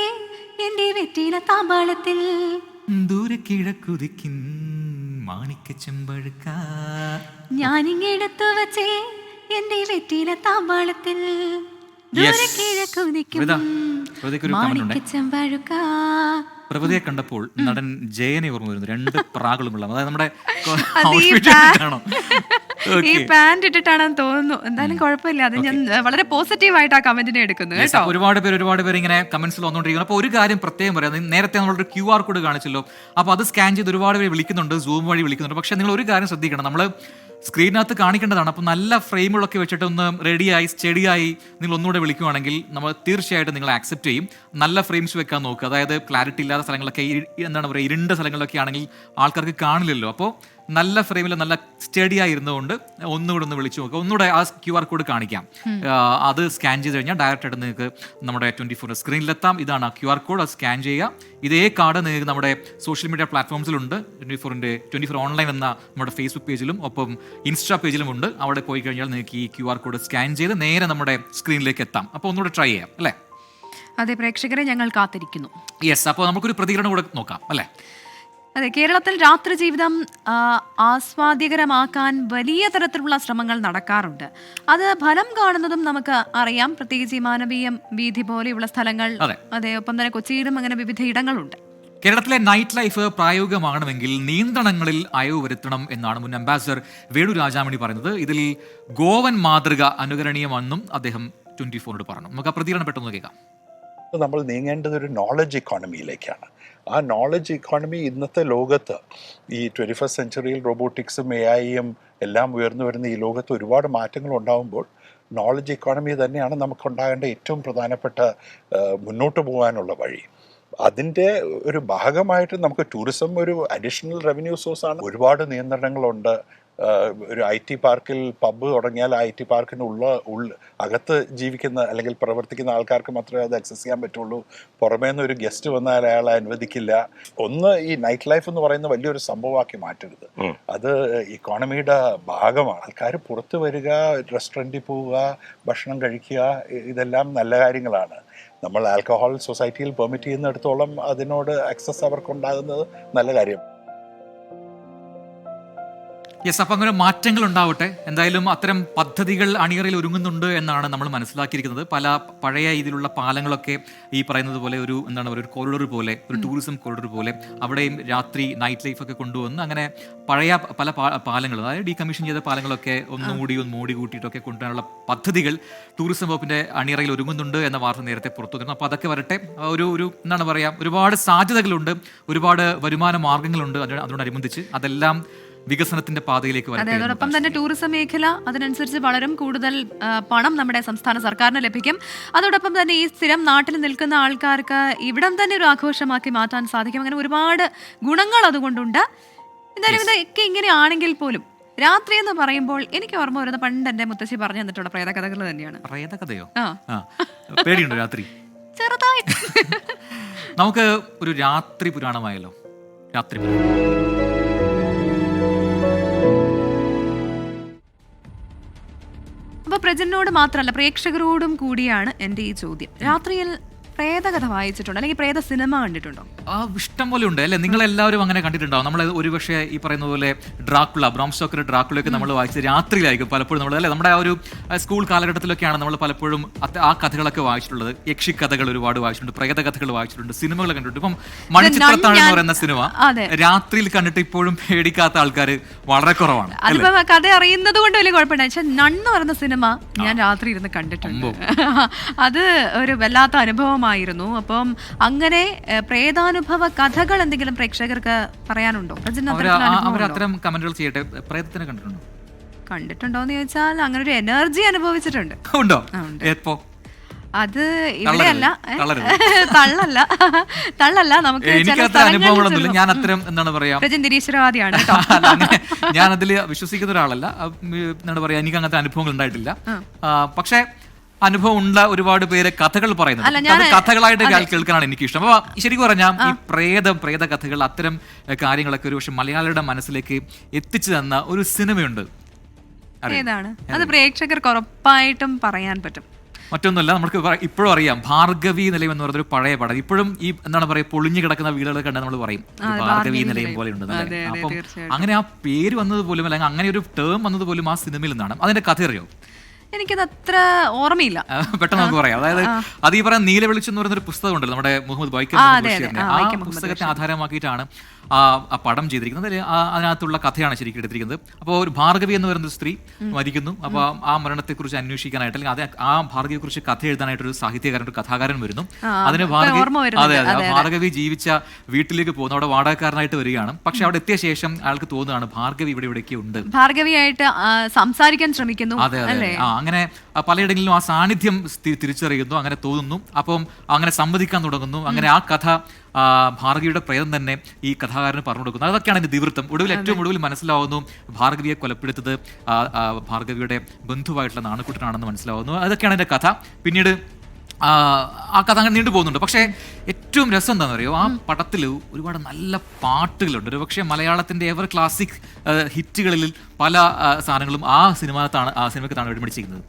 എന്റെ വെറ്റില താമ്പാളത്തിൽ, ദൂരക്കിഴക്കുതിക്കും മാണിക്കച്ചെമ്പഴുക്ക ഞാനിങ്ങെടുത്തു വച്ചേ എന്റെ വെറ്റില താമ്പാളത്തിൽ, ദൂരക്കിഴക്കുതിക്കും മാണിക്കച്ചെമ്പഴുക്ക. പ്രകൃതിയെ കണ്ടപ്പോൾ നടൻ ജയനെ ഓർമ്മ വരുന്നു, 2 പ്രാകളുമുള്ള. അതായത് നമ്മുടെ ഈ പാന്റ് ഇട്ടിട്ടാണെന്ന് തോന്നുന്നു. എന്തായാലും കുഴപ്പമില്ല, അത് ഞാൻ വളരെ പോസിറ്റീവായിട്ട് ആ കമന്റിനെ എടുക്കുന്നു കേട്ടോ. ഒരുപാട് പേര് ഇങ്ങനെ കമന്റ്സിൽ വന്നുകൊണ്ടിരിക്കുന്നു. അപ്പോൾ ഒരു കാര്യം പ്രത്യേകം പറയാം, നേരത്തെ നമ്മളൊരു QR കോഡ് കാണിച്ചല്ലോ, അപ്പോൾ അത് സ്കാൻ ചെയ്ത് ഒരുപാട് പേര് വിളിക്കുന്നുണ്ട്, സൂം വഴി വിളിക്കുന്നുണ്ട്. പക്ഷേ നിങ്ങൾ ഒരു കാര്യം ശ്രദ്ധിക്കണം, നമ്മൾ സ്ക്രീനകത്ത് കാണിക്കേണ്ടതാണ്. അപ്പോൾ നല്ല ഫ്രെയിമുകളൊക്കെ വെച്ചിട്ട് ഒന്ന് റെഡിയായി സ്റ്റഡിയായി നിങ്ങൾ ഒന്നുകൂടെ വിളിക്കുവാണെങ്കിൽ നമ്മൾ തീർച്ചയായിട്ടും നിങ്ങൾ ആക്സെപ്റ്റ് ചെയ്യും. നല്ല ഫ്രെയിംസ് വെക്കാൻ നോക്കുക. അതായത് ക്ലാരിറ്റി ഇല്ലാത്ത സ്ഥലങ്ങളൊക്കെ, എന്താണ് പറയുക, ഇരുണ്ട സ്ഥലങ്ങളിലൊക്കെ ആണെങ്കിൽ ആൾക്കാർക്ക് കാണില്ലല്ലോ. അപ്പോൾ നല്ല ഫ്രെയിമിൽ നല്ല സ്റ്റഡിയായി ഇരുന്നുകൊണ്ട് ഒന്നുകൂടെ ഒന്ന് വിളിച്ചു നോക്കുക. ഒന്നുകൂടെ ആ QR കോഡ് കാണിക്കാം, അത് സ്കാൻ ചെയ്ത് കഴിഞ്ഞാൽ ഡയറക്റ്റ് ആയിട്ട് നിങ്ങൾക്ക് നമ്മുടെ 24 സ്ക്രീനിലെത്താം. ഇതാണ് ആ QR കോഡ്, അത് സ്കാൻ ചെയ്യുക. ഇതേ കാർഡ് നിങ്ങൾക്ക് നമ്മുടെ സോഷ്യൽ മീഡിയ പ്ലാറ്റ്ഫോംസിലുണ്ട്. 24 ഓൺലൈൻ എന്ന നമ്മുടെ ഫേസ്ബുക്ക് പേജിലും ഒപ്പം ഇൻസ്റ്റാ പേജിലും ഉണ്ട്. അവിടെ പോയി കഴിഞ്ഞാൽ നിങ്ങൾക്ക് ഈ QR കോഡ് സ്കാൻ ചെയ്ത് നേരെ നമ്മുടെ സ്ക്രീനിലേക്ക് എത്താം. അപ്പോൾ ഒന്നുകൂടെ ട്രൈ ചെയ്യാം അല്ലേ? അതെ, പ്രേക്ഷകരെ ഞങ്ങൾ കാത്തിരിക്കുന്നു. യെസ്, അപ്പോൾ നമുക്കൊരു പ്രതികരണം കൂടെ നോക്കാം അല്ലേ? അതെ, കേരളത്തിൽ രാത്രി ജീവിതം ആസ്വാദ്യകരമാക്കാൻ വലിയ തരത്തിലുള്ള ശ്രമങ്ങൾ നടക്കാറുണ്ട്. അത് ഫലം കാണുന്നതും നമുക്ക് അറിയാം. പ്രത്യേകിച്ച് ഈ മാനവീയം വീഥി പോലെയുള്ള സ്ഥലങ്ങൾ, അതെ, ഒപ്പം തന്നെ കൊച്ചിയിലും അങ്ങനെ വിവിധ ഇടങ്ങളുണ്ട്. കേരളത്തിലെ നൈറ്റ് ലൈഫ് പ്രായോഗികമാകണമെങ്കിൽ നിയന്ത്രണങ്ങളിൽ അയവ് വരുത്തണം എന്നാണ് മുൻ അംബാസിഡർ വേണു രാജാമണി പറയുന്നത്. ഇതിൽ ഗോവൻ മാതൃക അനുകരണീയമെന്നും അദ്ദേഹം 24 പറഞ്ഞു. നമുക്ക് ആ പ്രതികരണം പെട്ടെന്ന് കേൾക്കാം. നമ്മൾ നീങ്ങേണ്ടത് ഒരു നോളജ് ഇക്കോണമിയിലേക്കാണ്. ആ നോളജ് ഇക്കോണമി ഇന്നത്തെ ലോകത്ത് ഈ 21st സെഞ്ച്വറിയിൽ റോബോട്ടിക്സും AI-യും എല്ലാം ഉയർന്നു വരുന്ന ഈ ലോകത്ത് ഒരുപാട് മാറ്റങ്ങൾ ഉണ്ടാകുമ്പോൾ നോളജ് ഇക്കോണമി തന്നെയാണ് നമുക്കുണ്ടാകേണ്ട ഏറ്റവും പ്രധാനപ്പെട്ട മുന്നോട്ട് പോകാനുള്ള വഴി. അതിൻ്റെ ഒരു ഭാഗമായിട്ട് നമുക്ക് ടൂറിസം ഒരു അഡീഷണൽ റവന്യൂ സോഴ്സാണ്. ഒരുപാട് നിയന്ത്രണങ്ങളുണ്ട്. ഒരു IT പാർക്കിൽ പബ്ബ് തുടങ്ങിയാൽ IT പാർക്കിന് അകത്ത് ജീവിക്കുന്ന അല്ലെങ്കിൽ പ്രവർത്തിക്കുന്ന ആൾക്കാർക്ക് മാത്രമേ അത് ആക്സസ് ചെയ്യാൻ പറ്റുള്ളൂ. പുറമേ നിന്ന് ഒരു ഗസ്റ്റ് വന്നാൽ അയാളെ അനുവദിക്കില്ല. ഈ നൈറ്റ് ലൈഫ് എന്ന് പറയുന്ന വലിയൊരു സംഭവമാക്കി മാറ്റരുത്. അത് ഇക്കോണമിയുടെ ഭാഗമാണ്. ആൾക്കാർ പുറത്ത് വരിക, റെസ്റ്റോറൻറ്റിൽ പോവുക, ഭക്ഷണം കഴിക്കുക, ഇതെല്ലാം നല്ല കാര്യങ്ങളാണ്. നമ്മൾ ആൽക്കഹോൾ സൊസൈറ്റിയിൽ പെർമിറ്റ് ചെയ്യുന്നിടത്തോളം അതിനോട് ആക്സസ് അവർക്കുണ്ടാകുന്നത് നല്ല കാര്യം. യെസ്, അപ്പം അങ്ങനെ മാറ്റങ്ങൾ ഉണ്ടാവട്ടെ. എന്തായാലും അത്തരം പദ്ധതികൾ അണിയറയിൽ ഒരുങ്ങുന്നുണ്ട് എന്നാണ് നമ്മൾ മനസ്സിലാക്കിയിരിക്കുന്നത്. പല പഴയ ഇതിലുള്ള പാലങ്ങളൊക്കെ ഈ പറയുന്നത് പോലെ ഒരു ഒരു കോറിഡോർ പോലെ, ഒരു ടൂറിസം കോറിഡോർ പോലെ അവിടെയും രാത്രി നൈറ്റ് ലൈഫ് ഒക്കെ കൊണ്ടുവന്ന് അങ്ങനെ പഴയ പല പാലങ്ങൾ, അതായത് ഡീകമ്മീഷൻ ചെയ്ത പാലങ്ങളൊക്കെ ഒന്നുകൂടി മോടി കൂട്ടിയിട്ടൊക്കെ കൊണ്ടുവരാനുള്ള പദ്ധതികൾ ടൂറിസം വകുപ്പിന്റെ അണിയറയിൽ ഒരുങ്ങുന്നുണ്ട് എന്ന വാർത്ത നേരത്തെ പുറത്തു വരുന്നു. അപ്പോൾ അതൊക്കെ വരട്ടെ. ഒരു ഒരുപാട് സാധ്യതകളുണ്ട്, ഒരുപാട് വരുമാന മാർഗങ്ങളുണ്ട് അതിനോടനുബന്ധിച്ച്. അതെല്ലാം വികസനത്തിന്റെ പാതയിലേക്ക് വരട്ടെ. അതോടൊപ്പം തന്നെ ടൂറിസം മേഖല അതിനനുസരിച്ച് വളരെ കൂടുതൽ പണം നമ്മുടെ സംസ്ഥാന സർക്കാരിന് ലഭിക്കും. അതോടൊപ്പം തന്നെ ഈ സ്ഥിരം നാട്ടിൽ നിൽക്കുന്ന ആൾക്കാർക്ക് ഇവിടം തന്നെ ഒരു ആഘോഷമാക്കി മാറ്റാൻ സാധിക്കും. അങ്ങനെ ഒരുപാട് ഗുണങ്ങൾ അതുകൊണ്ടുണ്ട്. എന്തായാലും ഇതൊക്കെ ഇങ്ങനെയാണെങ്കിൽ പോലും രാത്രി എന്ന് പറയുമ്പോൾ എനിക്ക് ഓർമ്മ വരുന്ന പണ്ട് എന്റെ മുത്തശ്ശി പറഞ്ഞു തന്നിട്ടുള്ള പ്രേതകഥകൾ തന്നെയാണ്. പ്രേതകഥയോ? പേടിയുണ്ടോ രാത്രി? ചെറുതായി. നമുക്ക് ഒരു രാത്രി പുരാണമായല്ലോ. രാത്രി പുരാണം അപ്പോൾ പ്രജനോട് മാത്രമല്ല പ്രേക്ഷകരോടും കൂടിയാണ് എൻ്റെ ഈ ചോദ്യം. രാത്രിയിൽ പ്രേതകഥ വായിച്ചിട്ടുണ്ടോ, അല്ലെങ്കിൽ പ്രേത സിനിമ കണ്ടിട്ടുണ്ടോ? ഇഷ്ടം പോലെ ഉണ്ട് അല്ലേ? നിങ്ങളെല്ലാവരും അങ്ങനെ കണ്ടിട്ടുണ്ടാവും. നമ്മൾ ഒരുപക്ഷെ ഈ പറയുന്ന പോലെ ഡ്രാക്കുള, ബ്രാം സ്റ്റോക്കറുടെ ഡ്രാക്കുളയൊക്കെ നമ്മൾ വായിച്ചത് രാത്രിയിലായിരിക്കും പലപ്പോഴും. നമ്മൾ അല്ലേ നമ്മുടെ ആ ഒരു സ്കൂൾ കാലഘട്ടത്തിലൊക്കെയാണ് നമ്മൾ പലപ്പോഴും ആ കഥകളൊക്കെ വായിച്ചിട്ടുള്ളത്. യക്ഷി കഥകൾ ഒരുപാട് വായിച്ചിട്ടുണ്ട്, പ്രേത കഥകൾ വായിച്ചിട്ടുണ്ട്, സിനിമകൾ കണ്ടിട്ടുണ്ട്. ഇപ്പം മണിച്ചിത്രത്താഴ് എന്ന് പറയുന്ന സിനിമ രാത്രിയിൽ കണ്ടിട്ട് ഇപ്പോഴും പേടിക്കാത്ത ആൾക്കാർ വളരെ കുറവാണ്. അതിപ്പോ കഥ അറിയുന്നത് കൊണ്ട് വലിയ കുഴപ്പമില്ല. പക്ഷെ നണ്ണ് പറയുന്ന സിനിമ ഞാൻ രാത്രി ഇരുന്ന് കണ്ടിട്ടുണ്ട്. അത് ഒരു വല്ലാത്ത അനുഭവമായിരുന്നു. അപ്പം അങ്ങനെ പ്രേതാനുഭവ കഥകൾ എന്തെങ്കിലും പ്രേക്ഷകർക്ക് പറയാനുണ്ടോ? കണ്ടിട്ടുണ്ടോന്ന് ചോദിച്ചാൽ അങ്ങനെ ഒരു എനർജി അനുഭവിച്ചിട്ടുണ്ട്. അത് ഇവിടെയല്ല, തള്ളല്ല. നമുക്ക് ഞാൻ അത്തരം നിരീശ്വരവാദിയാണ്. ഞാൻ അതിൽ വിശ്വസിക്കുന്ന ഒരാളല്ല. എന്താണ് പറയാ, എനിക്ക് അങ്ങനത്തെ അനുഭവങ്ങൾ ഉണ്ടായിട്ടില്ല. പക്ഷേ അനുഭവം ഉള്ള ഒരുപാട് പേര് കഥകൾ പറയുന്നത് കഥകളായിട്ട് കേൾക്കാനാണ് എനിക്ക് ഇഷ്ടം. അപ്പൊ ശരിക്കും പറഞ്ഞാൽ ഈ പ്രേത കഥകൾ അത്തരം കാര്യങ്ങളൊക്കെ ഒരു പക്ഷെ മലയാളിയുടെ മനസ്സിലേക്ക് എത്തിച്ചു തന്ന ഒരു സിനിമയുണ്ട്. ഏതാണ് അത്? പ്രേക്ഷകർക്ക് ഉറപ്പായിട്ടും പറയാൻ പറ്റും. മറ്റൊന്നുമല്ല, നമുക്ക് ഇപ്പോഴും അറിയാം, ഭാർഗവി നിലയം എന്ന് പറയുന്ന ഒരു പഴയ പടം. ഇപ്പോഴും ഈ എന്താണ് പറയുക, പൊളിഞ്ഞു കിടക്കുന്ന വീടുകളൊക്കെ കണ്ടാൽ നമ്മൾ പറയും ഭാർഗവി നിലയം പോലെ ഉണ്ടെന്നല്ലേ. അപ്പം അങ്ങനെ ആ പേര് വന്നത് പോലും, അല്ലെങ്കിൽ അങ്ങനെ ഒരു ടേം വന്നത് പോലും ആ സിനിമയിൽ നിന്നാണ്. അതിന്റെ കഥ അറിയോ? എനിക്കത് അത്ര ഓർമ്മയില്ല. പെട്ടെന്ന് നമുക്ക് പറയാം. അതായത് അത് ഈ പറയുന്ന നീല വെളിച്ചം എന്ന് പറയുന്ന ഒരു പുസ്തകം ഉണ്ടല്ലോ, നമ്മുടെ മുഹമ്മദ് വൈക്കം ബഷീറിന്റെ. ആ പുസ്തകത്തെ ആധാരമാക്കിയിട്ടാണ് ആ പടം ചെയ്തിരിക്കുന്നത്. അതിനകത്തുള്ള കഥയാണ് ശരിക്കും എടുത്തിരിക്കുന്നത്. അപ്പോൾ ഒരു ഭാർഗവി എന്ന് പറയുന്ന ഒരു സ്ത്രീ മരിക്കുന്നു. അപ്പോൾ ആ മരണത്തെക്കുറിച്ച് അന്വേഷിക്കാനായിട്ട്, അല്ലെങ്കിൽ ആ ഭാർഗവിയെ കുറിച്ച് കഥ എഴുതാനായിട്ട് ഒരു സാഹിത്യകാരൻ, ഒരു കഥാകാരൻ വരുന്നു. അതിന് ഭാർഗവി ജീവിച്ച വീട്ടിലേക്ക് പോകുന്നു. അവിടെ വാടകക്കാരനായിട്ട് വരികയാണ്. പക്ഷെ അവിടെ എത്തിയ ശേഷം അയാൾക്ക് തോന്നുകയാണ് ഭാർഗവി ഇവിടെയൊക്കെ ഉണ്ട്. ഭാർഗവിയായിട്ട് സംസാരിക്കാൻ ശ്രമിക്കുന്നു. അങ്ങനെ പലയിടങ്ങളിലും ആ സാന്നിധ്യം തിരിച്ചറിയുന്നു, അങ്ങനെ തോന്നുന്നു. അപ്പം അങ്ങനെ സമ്മതിക്കാൻ തുടങ്ങുന്നു. അങ്ങനെ ആ കഥ ഭാർഗവിയുടെ പ്രേതം തന്നെ ഈ കഥാകാരന് പറഞ്ഞു കൊടുക്കുന്നു. അതൊക്കെയാണ് എൻ്റെ ഇതിവൃത്തം. ഏറ്റവും ഒടുവിൽ മനസ്സിലാവുന്നു ഭാർഗവിയെ കൊലപ്പെടുത്തത് ഭാർഗവിയുടെ ബന്ധുവായിട്ടുള്ള നാണക്കുട്ടനാണെന്ന് മനസ്സിലാവുന്നു. അതൊക്കെയാണ് എൻ്റെ കഥ. പിന്നീട് ആ കഥ അങ്ങനെ നീണ്ടു പോകുന്നുണ്ട്. പക്ഷേ ഏറ്റവും രസം എന്താണെന്ന് അറിയോ, ആ പടത്തിൽ ഒരുപാട് നല്ല പാട്ടുകളുണ്ട്. ഒരു പക്ഷേ മലയാളത്തിന്റെ എവർ ക്ലാസിക് ഹിറ്റുകളിൽ പല സാധനങ്ങളും ആ സിനിമയ്ക്കാണ് വെടിപിടിച്ചിരിക്കുന്നത്.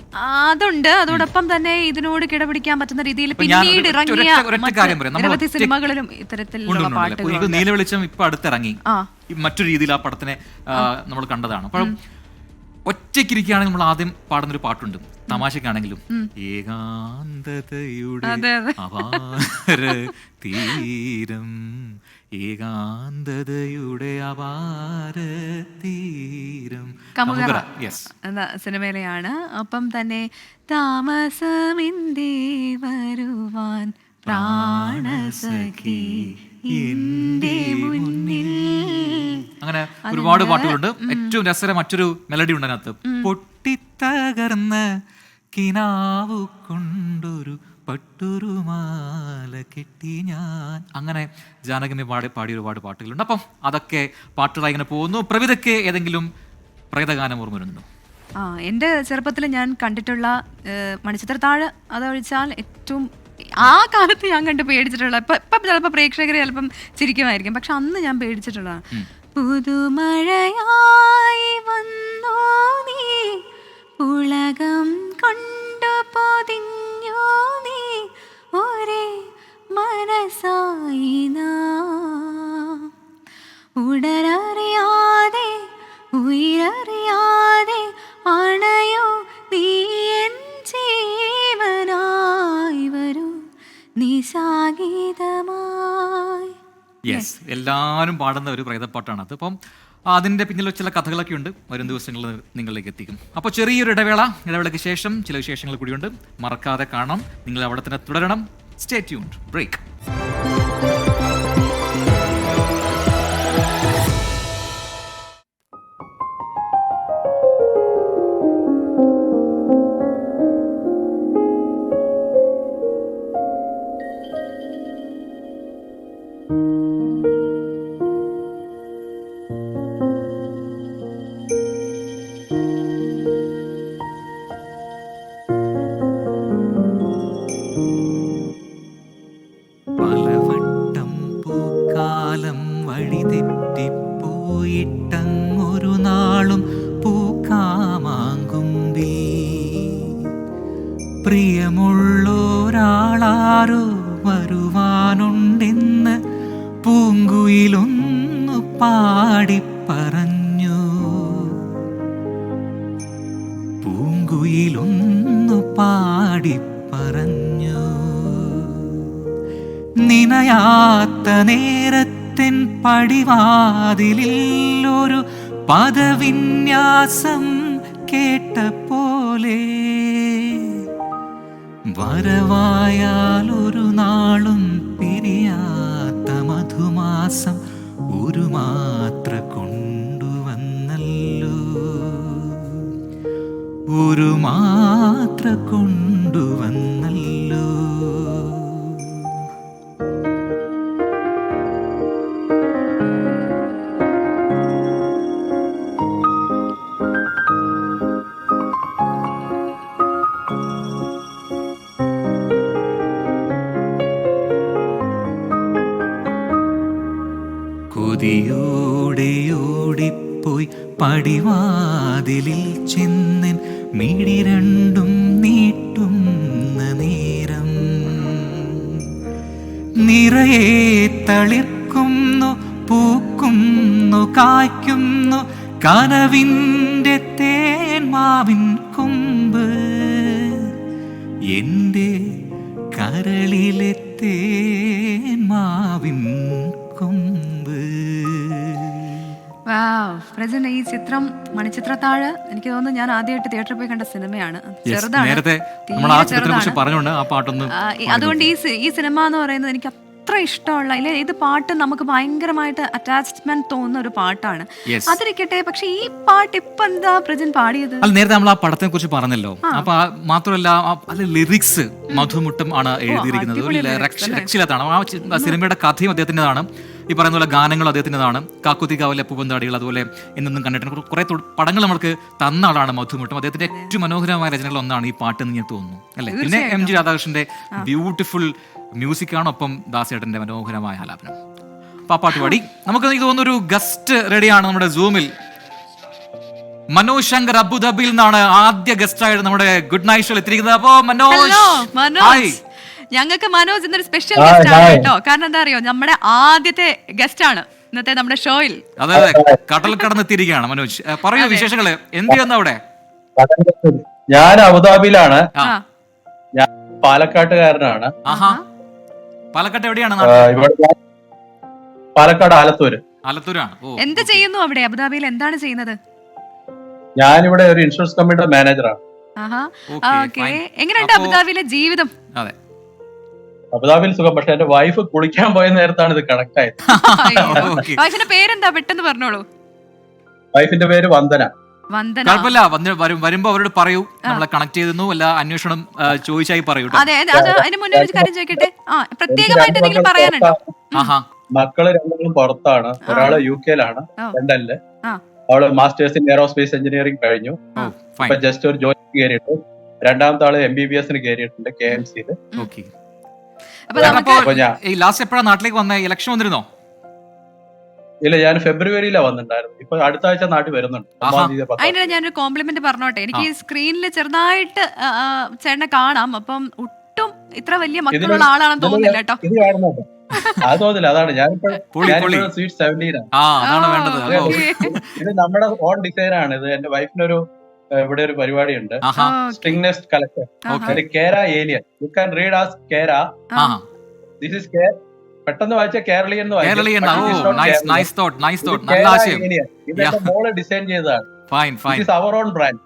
അതുണ്ട്. അതോടൊപ്പം തന്നെ ഇതിനോട് കിടപിടിക്കാൻ പറ്റുന്ന രീതിയിൽ പിന്നീട് ഇറങ്ങിയ സിനിമകളിലും ഇത്തരത്തിലുള്ള പാട്ടുകൾ. നീലവെളിച്ചം ഇപ്പൊ അടുത്തിറങ്ങി മറ്റൊരു രീതിയിൽ ആ പടത്തിനെ നമ്മൾ കണ്ടതാണ്. അപ്പം ഒറ്റയ്ക്കിരിക്കുകയാണെങ്കിൽ നമ്മൾ ആദ്യം പാടുന്നൊരു പാട്ടുണ്ട്, തമാശക്കാണെങ്കിലും. ഏകാന്തതയുടെ അപാര തീരം, ഏകാന്തതയുടെ അപാര തീരം എന്ന സിനിമയിലെയാണ്. ഒപ്പം തന്നെ താമസമിന്തേ വരുവാൻ പ്രാണസഖി എന്റെ മുന്നിൽ. അങ്ങനെ ഒരുപാട് പാട്ടുകളുണ്ട്. ഏറ്റവും രസകരം മറ്റൊരു മെലഡി ഉണ്ട് അതിനകത്ത്. പൊട്ടിത്തകർന്ന കിനാവു കൊണ്ടൊരു പട്ടുരുമാല കെട്ടി ഞാൻ, അങ്ങനെ ജാനകിമി പാടിയ ഒരുപാട് പാട്ടുകളുണ്ട്. അപ്പം അതൊക്കെ പാട്ടുകളായി ഇങ്ങനെ പോകുന്നു. പ്രവിധയ്ക്ക് ഏതെങ്കിലും പ്രേതഗാനം ഓർമ്മ വരുന്നുണ്ടോ? എൻ്റെ ചെറുപ്പത്തിൽ ഞാൻ കണ്ടിട്ടുള്ള മണിച്ചിത്രത്താഴ് അതൊഴിച്ചാൽ ഏറ്റവും ആ കാലത്ത് ഞാൻ കണ്ട് പേടിച്ചിട്ടുള്ള, ഇപ്പം ചിലപ്പോൾ പ്രേക്ഷകർ ചിലപ്പം ചിരിക്കുമായിരിക്കും, പക്ഷെ അന്ന് ഞാൻ പേടിച്ചിട്ടുള്ളതാണ്. പുതുമഴയായി വന്നോ നീ, ഉലകം കൊണ്ടു പൊതിഞ്ഞോ നീ, ഒരേ മനസ്സായി നാം, ഉടലറിയാതെ ഉയരറിയാതെ അണയോ നീ എൻ ജീവനായി വരൂ നിശാഗീതമായി. യെസ്, എല്ലാവരും പാടുന്ന ഒരു പ്രേതപ്പാട്ടാണത്. അപ്പം അതിൻ്റെ പിന്നിൽ ചില കഥകളൊക്കെ ഉണ്ട്, വരും ദിവസങ്ങളിൽ നിങ്ങളിലേക്ക് എത്തിക്കും. അപ്പോൾ ചെറിയൊരു ഇടവേളയ്ക്ക് ശേഷം ചില വിശേഷങ്ങൾ കൂടിയുണ്ട്. മറക്കാതെ കാണാം, നിങ്ങൾ അവിടെ തന്നെ തുടരണം. Stay tuned. ബ്രേക്ക്. പലവട്ടം പൂക്കാലം വഴിതെറ്റിപ്പോയിട്ടങ്ങൊരു നാളും പൂക്കാമാങ്കുമ്പി, പ്രിയമുള്ളൊരാളാരോ വരുവാനുണ്ടെന്ന് പൂങ്കുയിലൊന്നു പാടിപ്പറഞ്ഞു, പൂങ്കുയിലൊന്നു പാടിപ്പറഞ്ഞു. നിനയാത്ത നേരത്തിൻ പടിവാതിലിൽ ഒരു പദവിന്യാസം കേട്ട പോലെ, വരവായാൽ ഒരു നാളും പിരിയാത്ത മധുമാസം ഒരു മാത്ര കൊണ്ടുവന്നല്ലോ, ഒരു മാത്ര കൊണ്ടുവന്നല്ലോ. കൊതിയോടെയോടിപ്പോയി പടിവാതിലിൽ ചെന്നൻ മിഴി രണ്ടും നീട്ടുന്ന നേരം, നിറയെ തളിർക്കുന്നു പൂക്കുന്നു കായ്ക്കുന്നു കനവിൻ്റെ തേന്മാവിൻ കൊമ്പ്, എൻ്റെ കരളിലെ തേന്മാവിൻ കൊമ്പ്. പ്രജൻ, ഈ ചിത്രം മണിച്ചിത്രത്താഴ് എനിക്ക് തോന്നുന്നു ഞാൻ ആദ്യമായിട്ട് തിയേറ്ററിൽ പോയി കണ്ട സിനിമയാണ്. നേരത്തെ നമ്മൾ ആ ചിത്രത്തെക്കുറിച്ച് പറഞ്ഞുകൊണ്ട് ആ പാട്ടൊന്ന്, അതുകൊണ്ട് ഈ സിനിമ എന്ന് പറയുന്നത് എനിക്ക് അത്ര ഇഷ്ടമുള്ള, ഇല്ലേ, ഇത് പാട്ട് നമുക്ക് ഭയങ്കരമായിട്ട് അറ്റാച്ച്മെന്റ് തോന്നുന്ന ഒരു പാട്ടാണ്. അതിരിക്കട്ടെ, പക്ഷെ ഈ പാട്ട് ഇപ്പൊ എന്താ പ്രജൻ പാടിയത്? അല്ല, നേരത്തെ നമ്മൾ ആ പടത്തെ കുറിച്ച് പറഞ്ഞല്ലോ. അപ്പൊ മാത്രമല്ല അതിലെ ലിറിക്സ് മധുമുട്ടം ആണ് എഴുതിയിരിക്കുന്നത്. രക്ഷിലത്താണ് ആ സിനിമയുടെ കഥയും അദ്ദേഹത്തിൻ്റെതാണ്. ഈ പറയുന്ന പോലെ ഗാനങ്ങളും അദ്ദേഹത്തിൻ്റെതാണ്. കാക്കുത്തി കാവലെ പൂവന്താടികൾ, അതുപോലെ എന്നൊന്നും കണ്ടിട്ടുണ്ട്. കുറെ പടങ്ങൾ നമുക്ക് തന്ന ആളാണ് മധുമുട്ടം. അദ്ദേഹത്തിന്റെ ഏറ്റവും മനോഹരമായ രചനകൾ ഒന്നാണ് ഈ പാട്ട് എന്ന് ഞാൻ തോന്നുന്നു, അല്ലേ? പിന്നെ എം ജി രാധാകൃഷ്ണന്റെ ബ്യൂട്ടിഫുൾ മ്യൂസിക്കാണ്, ഒപ്പം ദാസേട്ടന്റെ മനോഹരമായ ആലാപനം. അപ്പൊ ആ പാട്ട് പാടി. നമുക്ക് എനിക്ക് തോന്നുന്നു ഒരു ഗസ്റ്റ് റെഡിയാണ് നമ്മുടെ സൂമിൽ. മനോജ് ശങ്കർ അബുദാബിയിൽ നിന്നാണ് ആദ്യ ഗസ്റ്റ് ആയിട്ട് നമ്മുടെ ഗുഡ് നൈറ്റ് ഷോയിൽ എത്തിയിരിക്കുന്നത്. അപ്പോ മനോജ്, ഞങ്ങൾക്ക് മനോജ് ഇന്നൊരു സ്പെഷ്യൽ ഗസ്റ്റ് ആണ് കേട്ടോ. കാരണം എന്താ അറിയോ, നമ്മുടെ ആദ്യത്തെ ഗസ്റ്റ് ആണ് ഇന്നത്തെ നമ്മുടെ ഷോയിൽ. അതെ, കടൽ കടന്നെത്തിയിരിക്കുകയാണ് മനോജ്. പറയൂ വിശേഷങ്ങള്, എന്ത് ചെയ്യുന്ന അവിടെ? ഞാൻ അബുദാബിയിലാണ്. ഞാൻ പാലക്കാട്ടുകാരനാണ്. പാലക്കാട് എവിടെയാണ്? പാലക്കാട് ആലത്തൂര്. ആലത്തൂരാണ്. എന്ത് ചെയ്യുന്നു അവിടെ അബുദാബിയിൽ? എന്താണ് ചെയ്യുന്നത്? ഞാനിവിടെ ഒരു ഇൻഷുറൻസ് കമ്പനിയുടെ മാനേജറാണ്. എങ്ങനെയുണ്ട് അബുദാബിയിലെ ജീവിതം? അതെ, അബുദാബിയിൽ സുഖം. പക്ഷെ എന്റെ വൈഫ് കുളിക്കാൻ പോയ നേരത്താണ് ഇത് കണക്ട് ആയത്. വൈഫിന്റെ പേരെന്താ? പെട്ടെന്ന് പറഞ്ഞോളൂ. വൈഫിന്റെ പേര് വന്ദന. വന്ദന. കുഴപ്പമില്ല, വരുമ്പോ അവരോട് പറയൂ, നമ്മളെ കണക്ട് ചെയ്തിരുന്നു, അല്ല അന്വേഷണം ചോദിച്ചായി പറയൂ. അതെ, അത് അതിന് മുന്നേ ഒരു കാര്യം ചോദിക്കട്ടെ, പ്രത്യേകമായിട്ട് എന്തെങ്കിലും പറയാനുണ്ടോ? മക്കള് രണ്ടും പുറത്താണ്, ഒരാള് UK-ലാണ്, ലണ്ടനില്. അവള് മാസ്റ്റേഴ്സ് ഇൻ എയറോസ്പേസ് എഞ്ചിനീയറിംഗ് കഴിഞ്ഞു, ഇപ്പൊ ജസ്റ്റ് ഒരു ജോലി കയറിയിട്ട്. രണ്ടാമത്തെ ആള് MBBS കയറിയിട്ടുണ്ട് KMC-ല്. ലാസ്റ്റ് എപ്പോഴാണ് നാട്ടിലേക്ക് വന്നേ? ഇലക്ഷൻ വന്നിരുന്നോ? ഇല്ല, ഞാൻ ഫെബ്രുവരിയിലാ വന്നിട്ടുണ്ടായിരുന്നു. ഇപ്പൊ അടുത്ത ആഴ്ച നാട്ടിൽ വരുന്നുണ്ട്. അതിനിടെ ഞാനൊരു കോംപ്ലിമെന്റ് പറഞ്ഞോട്ടെ. എനിക്ക് സ്ക്രീനിൽ ചെറുതായിട്ട് ചേട്ടനെ കാണാം, അപ്പം ഒട്ടും ഇത്ര വലിയ മക്കളുള്ള ആളാണെന്ന് തോന്നുന്നില്ല കേട്ടോ. അത് തോന്നില്ല, അതാണ് ഞാനിപ്പോ സ്വീറ്റ് 17 ഇത് നമ്മുടെ ഓൺ ഡിസൈൻ ആണ്. ഇത് എന്റെ വൈഫിനൊരു ഇവിടെ ഒരു പരിപാടിയുണ്ട്, സ്ട്രിംഗ് നെസ്റ്റ് കളക്ഷൻ, കേര alien. You can read as കേര. ദിസ് ഈസ് കേര. പെട്ടെന്ന് വായിച്ച കേരളീയൻ എന്ന് വായിക്കും. മോള് ഡിസൈൻ ചെയ്തതാണ്. അവർ ഓൺ ബ്രാൻഡ്.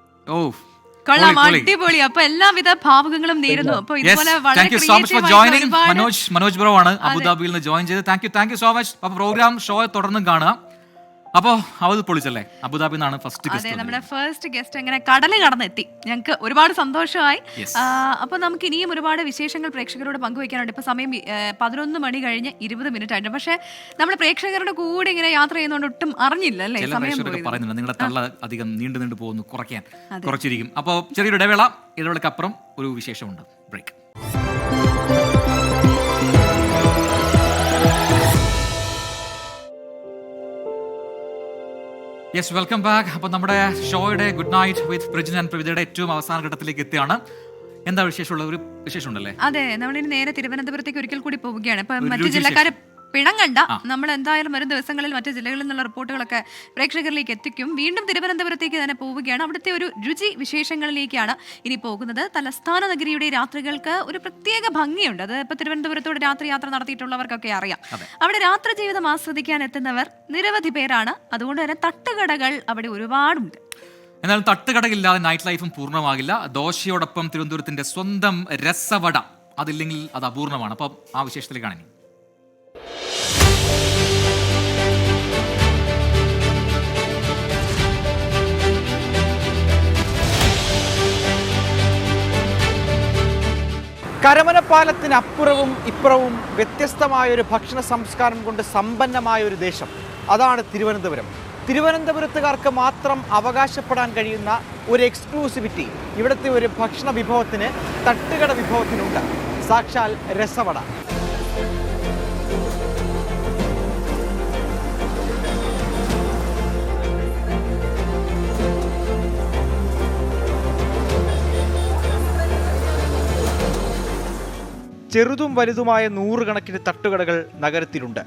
കൊള്ളാം, അടിപൊളി. അപ്പൊ എല്ലാവിധ ഭാവുകങ്ങളും നേരുന്നു. അപ്പൊ ഇതുപോലെ മനോജ് ബ്രോ ആണ് അബുദാബിയിൽ നിന്ന് ജോയിൻ ചെയ്ത്. Thank you so much. അപ്പൊ പ്രോഗ്രാം ഷോ തുടർന്നും കാണുക. അപ്പോ അവത് പൊളിച്ചല്ലേ, അബുദാബിയിൽ നിന്നാണ് ഫസ്റ്റ് ഗസ്റ്റ്. അതെ, നമ്മുടെ ഫസ്റ്റ് ഗസ്റ്റ് അങ്ങനെ കടല് കടന്നെത്തി. ഞങ്ങൾക്ക് ഒരുപാട് സന്തോഷമായി. അപ്പൊ നമുക്ക് ഇനിയും ഒരുപാട് വിശേഷങ്ങൾ പ്രേക്ഷകരോട് പങ്കുവയ്ക്കാനുണ്ട്. ഇപ്പൊ സമയം 11 മണി കഴിഞ്ഞ് 20 മിനിറ്റ് ആയിട്ട്. പക്ഷെ നമ്മൾ പ്രേക്ഷകരുടെ കൂടെ ഇങ്ങനെ യാത്ര ചെയ്യുന്നതുകൊണ്ട് ഒട്ടും അറിഞ്ഞില്ല അല്ലേ സമയം. പറയുന്നുണ്ട് നിങ്ങളുടെ തള്ള അധികം നീണ്ടു പോകുന്നു, കുറച്ചിരിക്കും. അപ്പോൾ ചെറിയൊരു ഇടവേള, ഇടവേളക്കപ്പുറം ഒരു വിശേഷമുണ്ട്. ബ്രേക്ക്. Yes, welcome back. അപ്പോൾ നമ്മുടെ ഷോയുടെ good night with Prajin and പ്രവിതയുടെ ഏറ്റവും അവസാന ഘട്ടത്തിലേക്ക് എത്തിയാണ്. എന്താ വിശേഷമുള്ള ഒരു വിശേഷം ഉണ്ടല്ലേ? അതെ, നമ്മളിനി നേരെ തിരുവനന്തപുരത്തേക്ക് ഒരിക്കൽ കൂടി പോവുകയാണ്. ഇപ്പൊ മറ്റു ജില്ലക്കാരെ പിണങ്ങണ്ട, നമ്മൾ എന്തായാലും വരും ദിവസങ്ങളിൽ മറ്റു ജില്ലകളിൽ നിന്നുള്ള റിപ്പോർട്ടുകളൊക്കെ പ്രേക്ഷകരിലേക്ക് എത്തിക്കും. വീണ്ടും തിരുവനന്തപുരത്തേക്ക് തന്നെ പോവുകയാണ്. അവിടുത്തെ ഒരു രുചി വിശേഷങ്ങളിലേക്കാണ് ഇനി പോകുന്നത്. തലസ്ഥാന നഗരിയുടെ രാത്രികൾക്ക് ഒരു പ്രത്യേക ഭംഗിയുണ്ട്. അത് ഇപ്പൊ തിരുവനന്തപുരത്തോട് രാത്രി യാത്ര നടത്തിയിട്ടുള്ളവർക്കൊക്കെ അറിയാം. അവിടെ രാത്രി ജീവിതം ആസ്വദിക്കാൻ എത്തുന്നവർ നിരവധി പേരാണ്. അതുകൊണ്ട് തന്നെ തട്ടുകടകൾ അവിടെ ഒരുപാടുണ്ട്. എന്നാൽ തട്ടുകടയില്ലാതെ നൈറ്റ് ലൈഫും പൂർണ്ണമാകില്ല. ദോശയോടൊപ്പം തിരുവനന്തപുരത്തിന്റെ സ്വന്തം രസവട, അതില്ലെങ്കിൽ അത് അപൂർണമാണ്. അപ്പം ആ വിശേഷത്തിലേക്കാണ്. കരമനപ്പാലത്തിനപ്പുറവും ഇപ്പുറവും വ്യത്യസ്തമായൊരു ഭക്ഷണ സംസ്കാരം കൊണ്ട് സമ്പന്നമായ ഒരു ദേശം, അതാണ് തിരുവനന്തപുരം. തിരുവനന്തപുരത്തുകാർക്ക് മാത്രം അവകാശപ്പെടാൻ കഴിയുന്ന ഒരു എക്സ്ക്ലൂസിവിറ്റി ഇവിടുത്തെ ഒരു ഭക്ഷണ വിഭവത്തിന്, തട്ടുകട വിഭവത്തിനുണ്ട്. സാക്ഷാൽ രസവട. ചെറുതും വലുതുമായ 100 കണക്കിന് തട്ടുകടകൾ നഗരത്തിലുണ്ട്.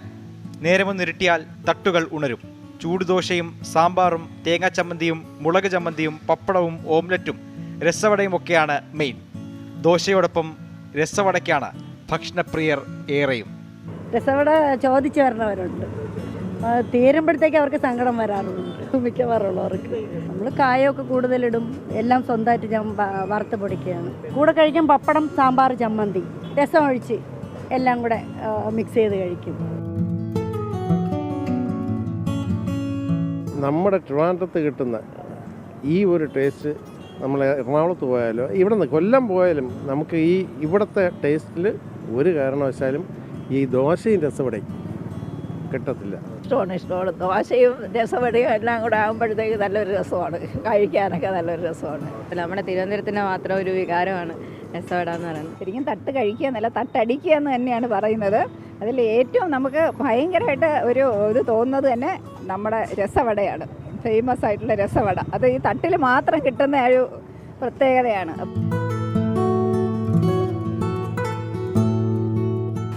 നേരമൊന്നിരട്ടിയാൽ തട്ടുകൾ ഉണരും. ചൂടുദോശയും സാമ്പാറും തേങ്ങാച്ചമ്മന്തിയും മുളക് ചമ്മന്തിയും പപ്പടവും ഓംലറ്റും രസവടയും ഒക്കെയാണ് മെയിൻ. ദോശയോടൊപ്പം രസവടയ്ക്കാണ് ഭക്ഷണപ്രിയർ ഏറെയും. രസവട ചോദിച്ചു വരണവരുണ്ട്, തീരുമ്പോഴത്തേക്ക് അവർക്ക് സങ്കടം വരാറുണ്ട്. മിക്കവാറുള്ളവർക്ക് നമ്മൾ കായൊക്കെ കൂടുതലിടും, എല്ലാം സ്വന്തമായിട്ട് ഞാൻ വറുത്ത് പൊടിക്കുകയാണ്. കൂടെ കഴിക്കും പപ്പടം, സാമ്പാർ, ചമ്മന്തി, രസം ഒഴിച്ച് എല്ലാം കൂടെ മിക്സ് ചെയ്ത് കഴിക്കും. നമ്മുടെ ട്രിവാൻഡ്രത്ത് കിട്ടുന്ന ഈ ഒരു ടേസ്റ്റ് നമ്മൾ എറണാകുളത്ത് പോയാലോ ഇവിടെ നിന്ന് കൊല്ലം പോയാലും നമുക്ക് ഈ ഇവിടുത്തെ ടേസ്റ്റിൽ ഒരു കാരണവശാലും ഈ ദോശയും രസവടയും കിട്ടത്തില്ല. ഇഷ്ടമാണ് ദോശയും രസവടയും എല്ലാം കൂടെ ആകുമ്പോഴത്തേക്ക് നല്ലൊരു രസമാണ്, കഴിക്കാനൊക്കെ നല്ലൊരു രസമാണ്. നമ്മുടെ തിരുവനന്തപുരത്തിന് മാത്രം ഒരു വികാരമാണ് രസവട എന്ന് പറയുന്നത്. ശരിക്കും തട്ട് കഴിക്കുക എന്നല്ല, തട്ടടിക്കുക എന്ന് തന്നെയാണ് പറയുന്നത്. അതിൽ ഏറ്റവും നമുക്ക് ഭയങ്കരമായിട്ട് ഒരു ഇത് തോന്നുന്നത് തന്നെ നമ്മുടെ രസവടയാണ്. ഫേമസ് ആയിട്ടുള്ള രസവട, അത് ഈ തട്ടിൽ മാത്രം കിട്ടുന്ന ഒരു പ്രത്യേകതയാണ്.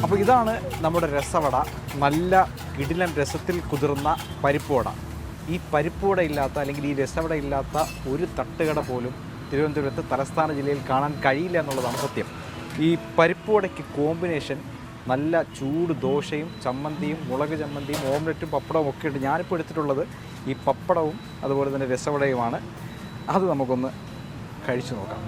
അപ്പോൾ ഇതാണ് നമ്മുടെ രസവട. നല്ല കിടിലൻ രസത്തിൽ കുതിർന്ന പരിപ്പുവട. ഈ പരിപ്പുവട ഇല്ലാത്ത അല്ലെങ്കിൽ ഈ രസവട ഇല്ലാത്ത ഒരു തട്ടുകട പോലും തിരുവനന്തപുരത്ത് തലസ്ഥാന ജില്ലയിൽ കാണാൻ കഴിയില്ല എന്നുള്ളതാണ് സത്യം. ഈ പരിപ്പുവടയ്ക്ക് കോമ്പിനേഷൻ നല്ല ചൂട് ദോശയും ചമ്മന്തിയും മുളക് ചമ്മന്തിയും ഓംലെറ്റും പപ്പടവും ഒക്കെ ഉണ്ട്. ഞാനിപ്പോൾ എടുത്തിട്ടുള്ളത് ഈ പപ്പടവും അതുപോലെ തന്നെ രസവടയുമാണ്. അത് നമുക്കൊന്ന് കഴിച്ചു നോക്കാം.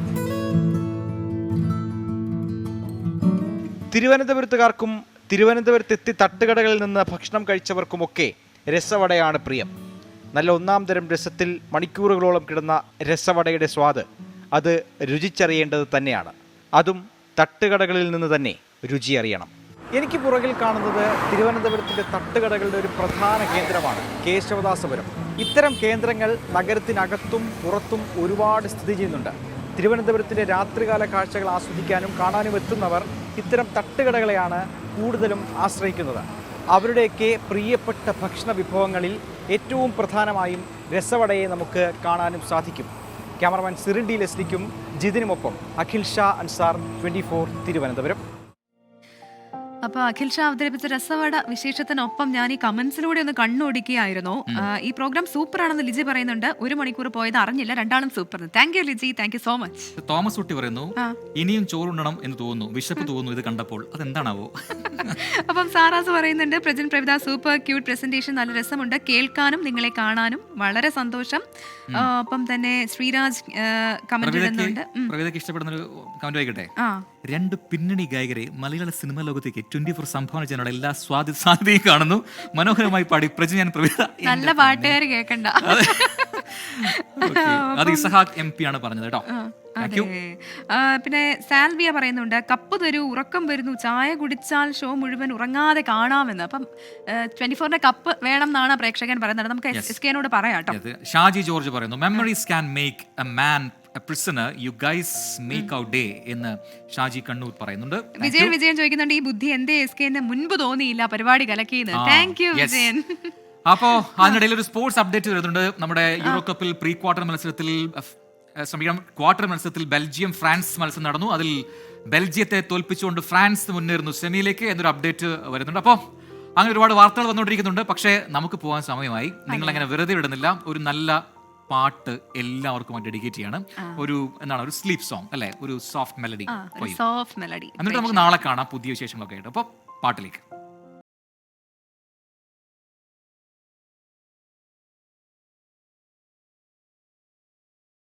തിരുവനന്തപുരത്തുകാർക്കും തിരുവനന്തപുരത്തെത്തി തട്ടുകടകളിൽ നിന്ന് ഭക്ഷണം കഴിച്ചവർക്കുമൊക്കെ രസവടയാണ് പ്രിയം. നല്ല ഒന്നാം തരം രസത്തിൽ മണിക്കൂറുകളോളം കിടന്ന രസവടയുടെ സ്വാദ് അത് രുചിച്ചറിയേണ്ടത് തന്നെയാണ്. അതും തട്ടുകടകളിൽ നിന്ന് തന്നെ രുചി അറിയണം. എനിക്ക് പുറകിൽ കാണുന്നത് തിരുവനന്തപുരത്തിൻ്റെ തട്ടുകടകളുടെ ഒരു പ്രധാന കേന്ദ്രമാണ് കേശവദാസപുരം. ഇത്തരം കേന്ദ്രങ്ങൾ നഗരത്തിനകത്തും പുറത്തും ഒരുപാട് സ്ഥിതി ചെയ്യുന്നുണ്ട്. തിരുവനന്തപുരത്തിൻ്റെ രാത്രികാല കാഴ്ചകൾ ആസ്വദിക്കാനും കാണാനും എത്തുന്നവർ ഇത്തരം തട്ടുകടകളെയാണ് കൂടുതലും ആശ്രയിക്കുന്നത്. അവരുടെയൊക്കെ പ്രിയപ്പെട്ട ഭക്ഷണ വിഭവങ്ങളിൽ ഏറ്റവും പ്രധാനമായും രസവടയെ നമുക്ക് കാണാനും സാധിക്കും. ക്യാമറമാൻ സിറിൻ ഡി ലെസ്ലിക്കും ജിതിനുമൊപ്പം അഖിൽ ഷാ അൻസാർ, 24 തിരുവനന്തപുരം. അപ്പൊ അഖിൽ ഷാ അവതരിപ്പിച്ച രസവട വിശേഷത്തിനൊപ്പം ഞാൻ ഈ കമന്റ്സിലൂടെ ഒന്ന് കണ്ണോടിക്കുകയായിരുന്നു. ഈ പ്രോഗ്രാം സൂപ്പർ ആണെന്ന് ലിജി പറയുന്നുണ്ട്. 1 മണിക്കൂർ പോയത് അറിഞ്ഞില്ല, രണ്ടാളും super. Thank you Liji, thank you so much. Thomas കുട്ടി പറയുന്നു, ഇനിയും ചോറുണ്ണണം എന്ന് തോന്നുന്നു, വിശപ്പ് തോന്നുന്നു ഇത് കണ്ടപ്പോൾ, അതെന്താണാവോ? അപ്പം സാറാസ് പറയുന്നുണ്ട്, Prajan Pravitha super cute presentation, നല്ല രസമുണ്ട് കേൾക്കാനും നിങ്ങളെ കാണാനും, വളരെ സന്തോഷം. ഒപ്പം തന്നെ ശ്രീരാജ് കമന്റ് ഇടുന്നുണ്ട്. പ്രവിതയ്ക്ക് ഇഷ്ടപ്പെടുന്ന ഒരു കമന്റ് വായിക്കട്ടെ. 2 പിന്നണി ഗായകരെ മലയാള സിനിമാ ലോകത്തേക്ക് 24 സംഭാവന ചെയ്യാനുള്ള എല്ലാ സാധ്യതയും കാണുന്നു. മനോഹരമായി പാടി പ്രജൻ പ്രവിത. നല്ല പാട്ടുകാർ കേൾക്കണ്ട. അത് ഇസഹാഖ് MP ആണ് പറഞ്ഞത് കേട്ടോ. പിന്നെ സാൽവിയ പറയുന്നുണ്ട്, കപ്പ് തരൂ, ഉറക്കം വരുന്നു, ചായ കുടിച്ചാൽ ഷോ മുഴുവൻ ഉറങ്ങാതെ കാണാമെന്ന്. അപ്പം 24ന്റെ കപ്പ് വേണം എന്നാണ് പ്രേക്ഷകൻ പറയുന്നത്. നമുക്ക് SK-നോട് പറയാം കേട്ടോ. ഷാജി ജോർജ് പറയുന്നു, memories can make a man a prisoner, you guys make our day എന്ന് ഷാജി കണ്ണൂർ പറയുന്നുണ്ട്. വിജയൻ ചോദിക്കുന്നുണ്ട്, ഈ ബുദ്ധി എന്തേ SK-ന് മുൻപ് തോന്നിയില്ല പരിപാടി കലക്കിയെന്ന്. Thank you Vijayan. അപ്പോൾ അതിനിടയിൽ ഒരു സ്പോർട്സ് അപ്ഡേറ്റ് വരുന്നുണ്ട്. നമ്മുടെ യൂറോ കപ്പിൽ പ്രീ ക്വാർട്ടർ മത്സരത്തിൽ ബെൽജിയം ഫ്രാൻസ് മത്സരം നടന്നു. അതിൽ ബെൽജിയത്തെ തോൽപ്പിച്ചുകൊണ്ട് ഫ്രാൻസ് മുന്നേറുന്നു സെമിയിലേക്ക് എന്നൊരു അപ്ഡേറ്റ് വരുന്നുണ്ട്. അപ്പോൾ അങ്ങനെ ഒരുപാട് വാർത്തകൾ വന്നുകൊണ്ടിരിക്കുന്നുണ്ട്. പക്ഷേ നമുക്ക് പോകാൻ സമയമായി. നിങ്ങൾ അങ്ങനെ വെറുതെ വിടുന്നില്ല. ഒരു നല്ല പാട്ട് എല്ലാവർക്കും ഡെഡിക്കേറ്റ് ചെയ്യണം. ഒരു സ്ലീപ്പ് സോങ് അല്ലെ, ഒരു സോഫ്റ്റ് മെലഡി. എന്നിട്ട് നമുക്ക് നാളെ കാണാം പുതിയ വിശേഷങ്ങളൊക്കെ ആയിട്ട്. അപ്പോൾ പാട്ടിലേക്ക്.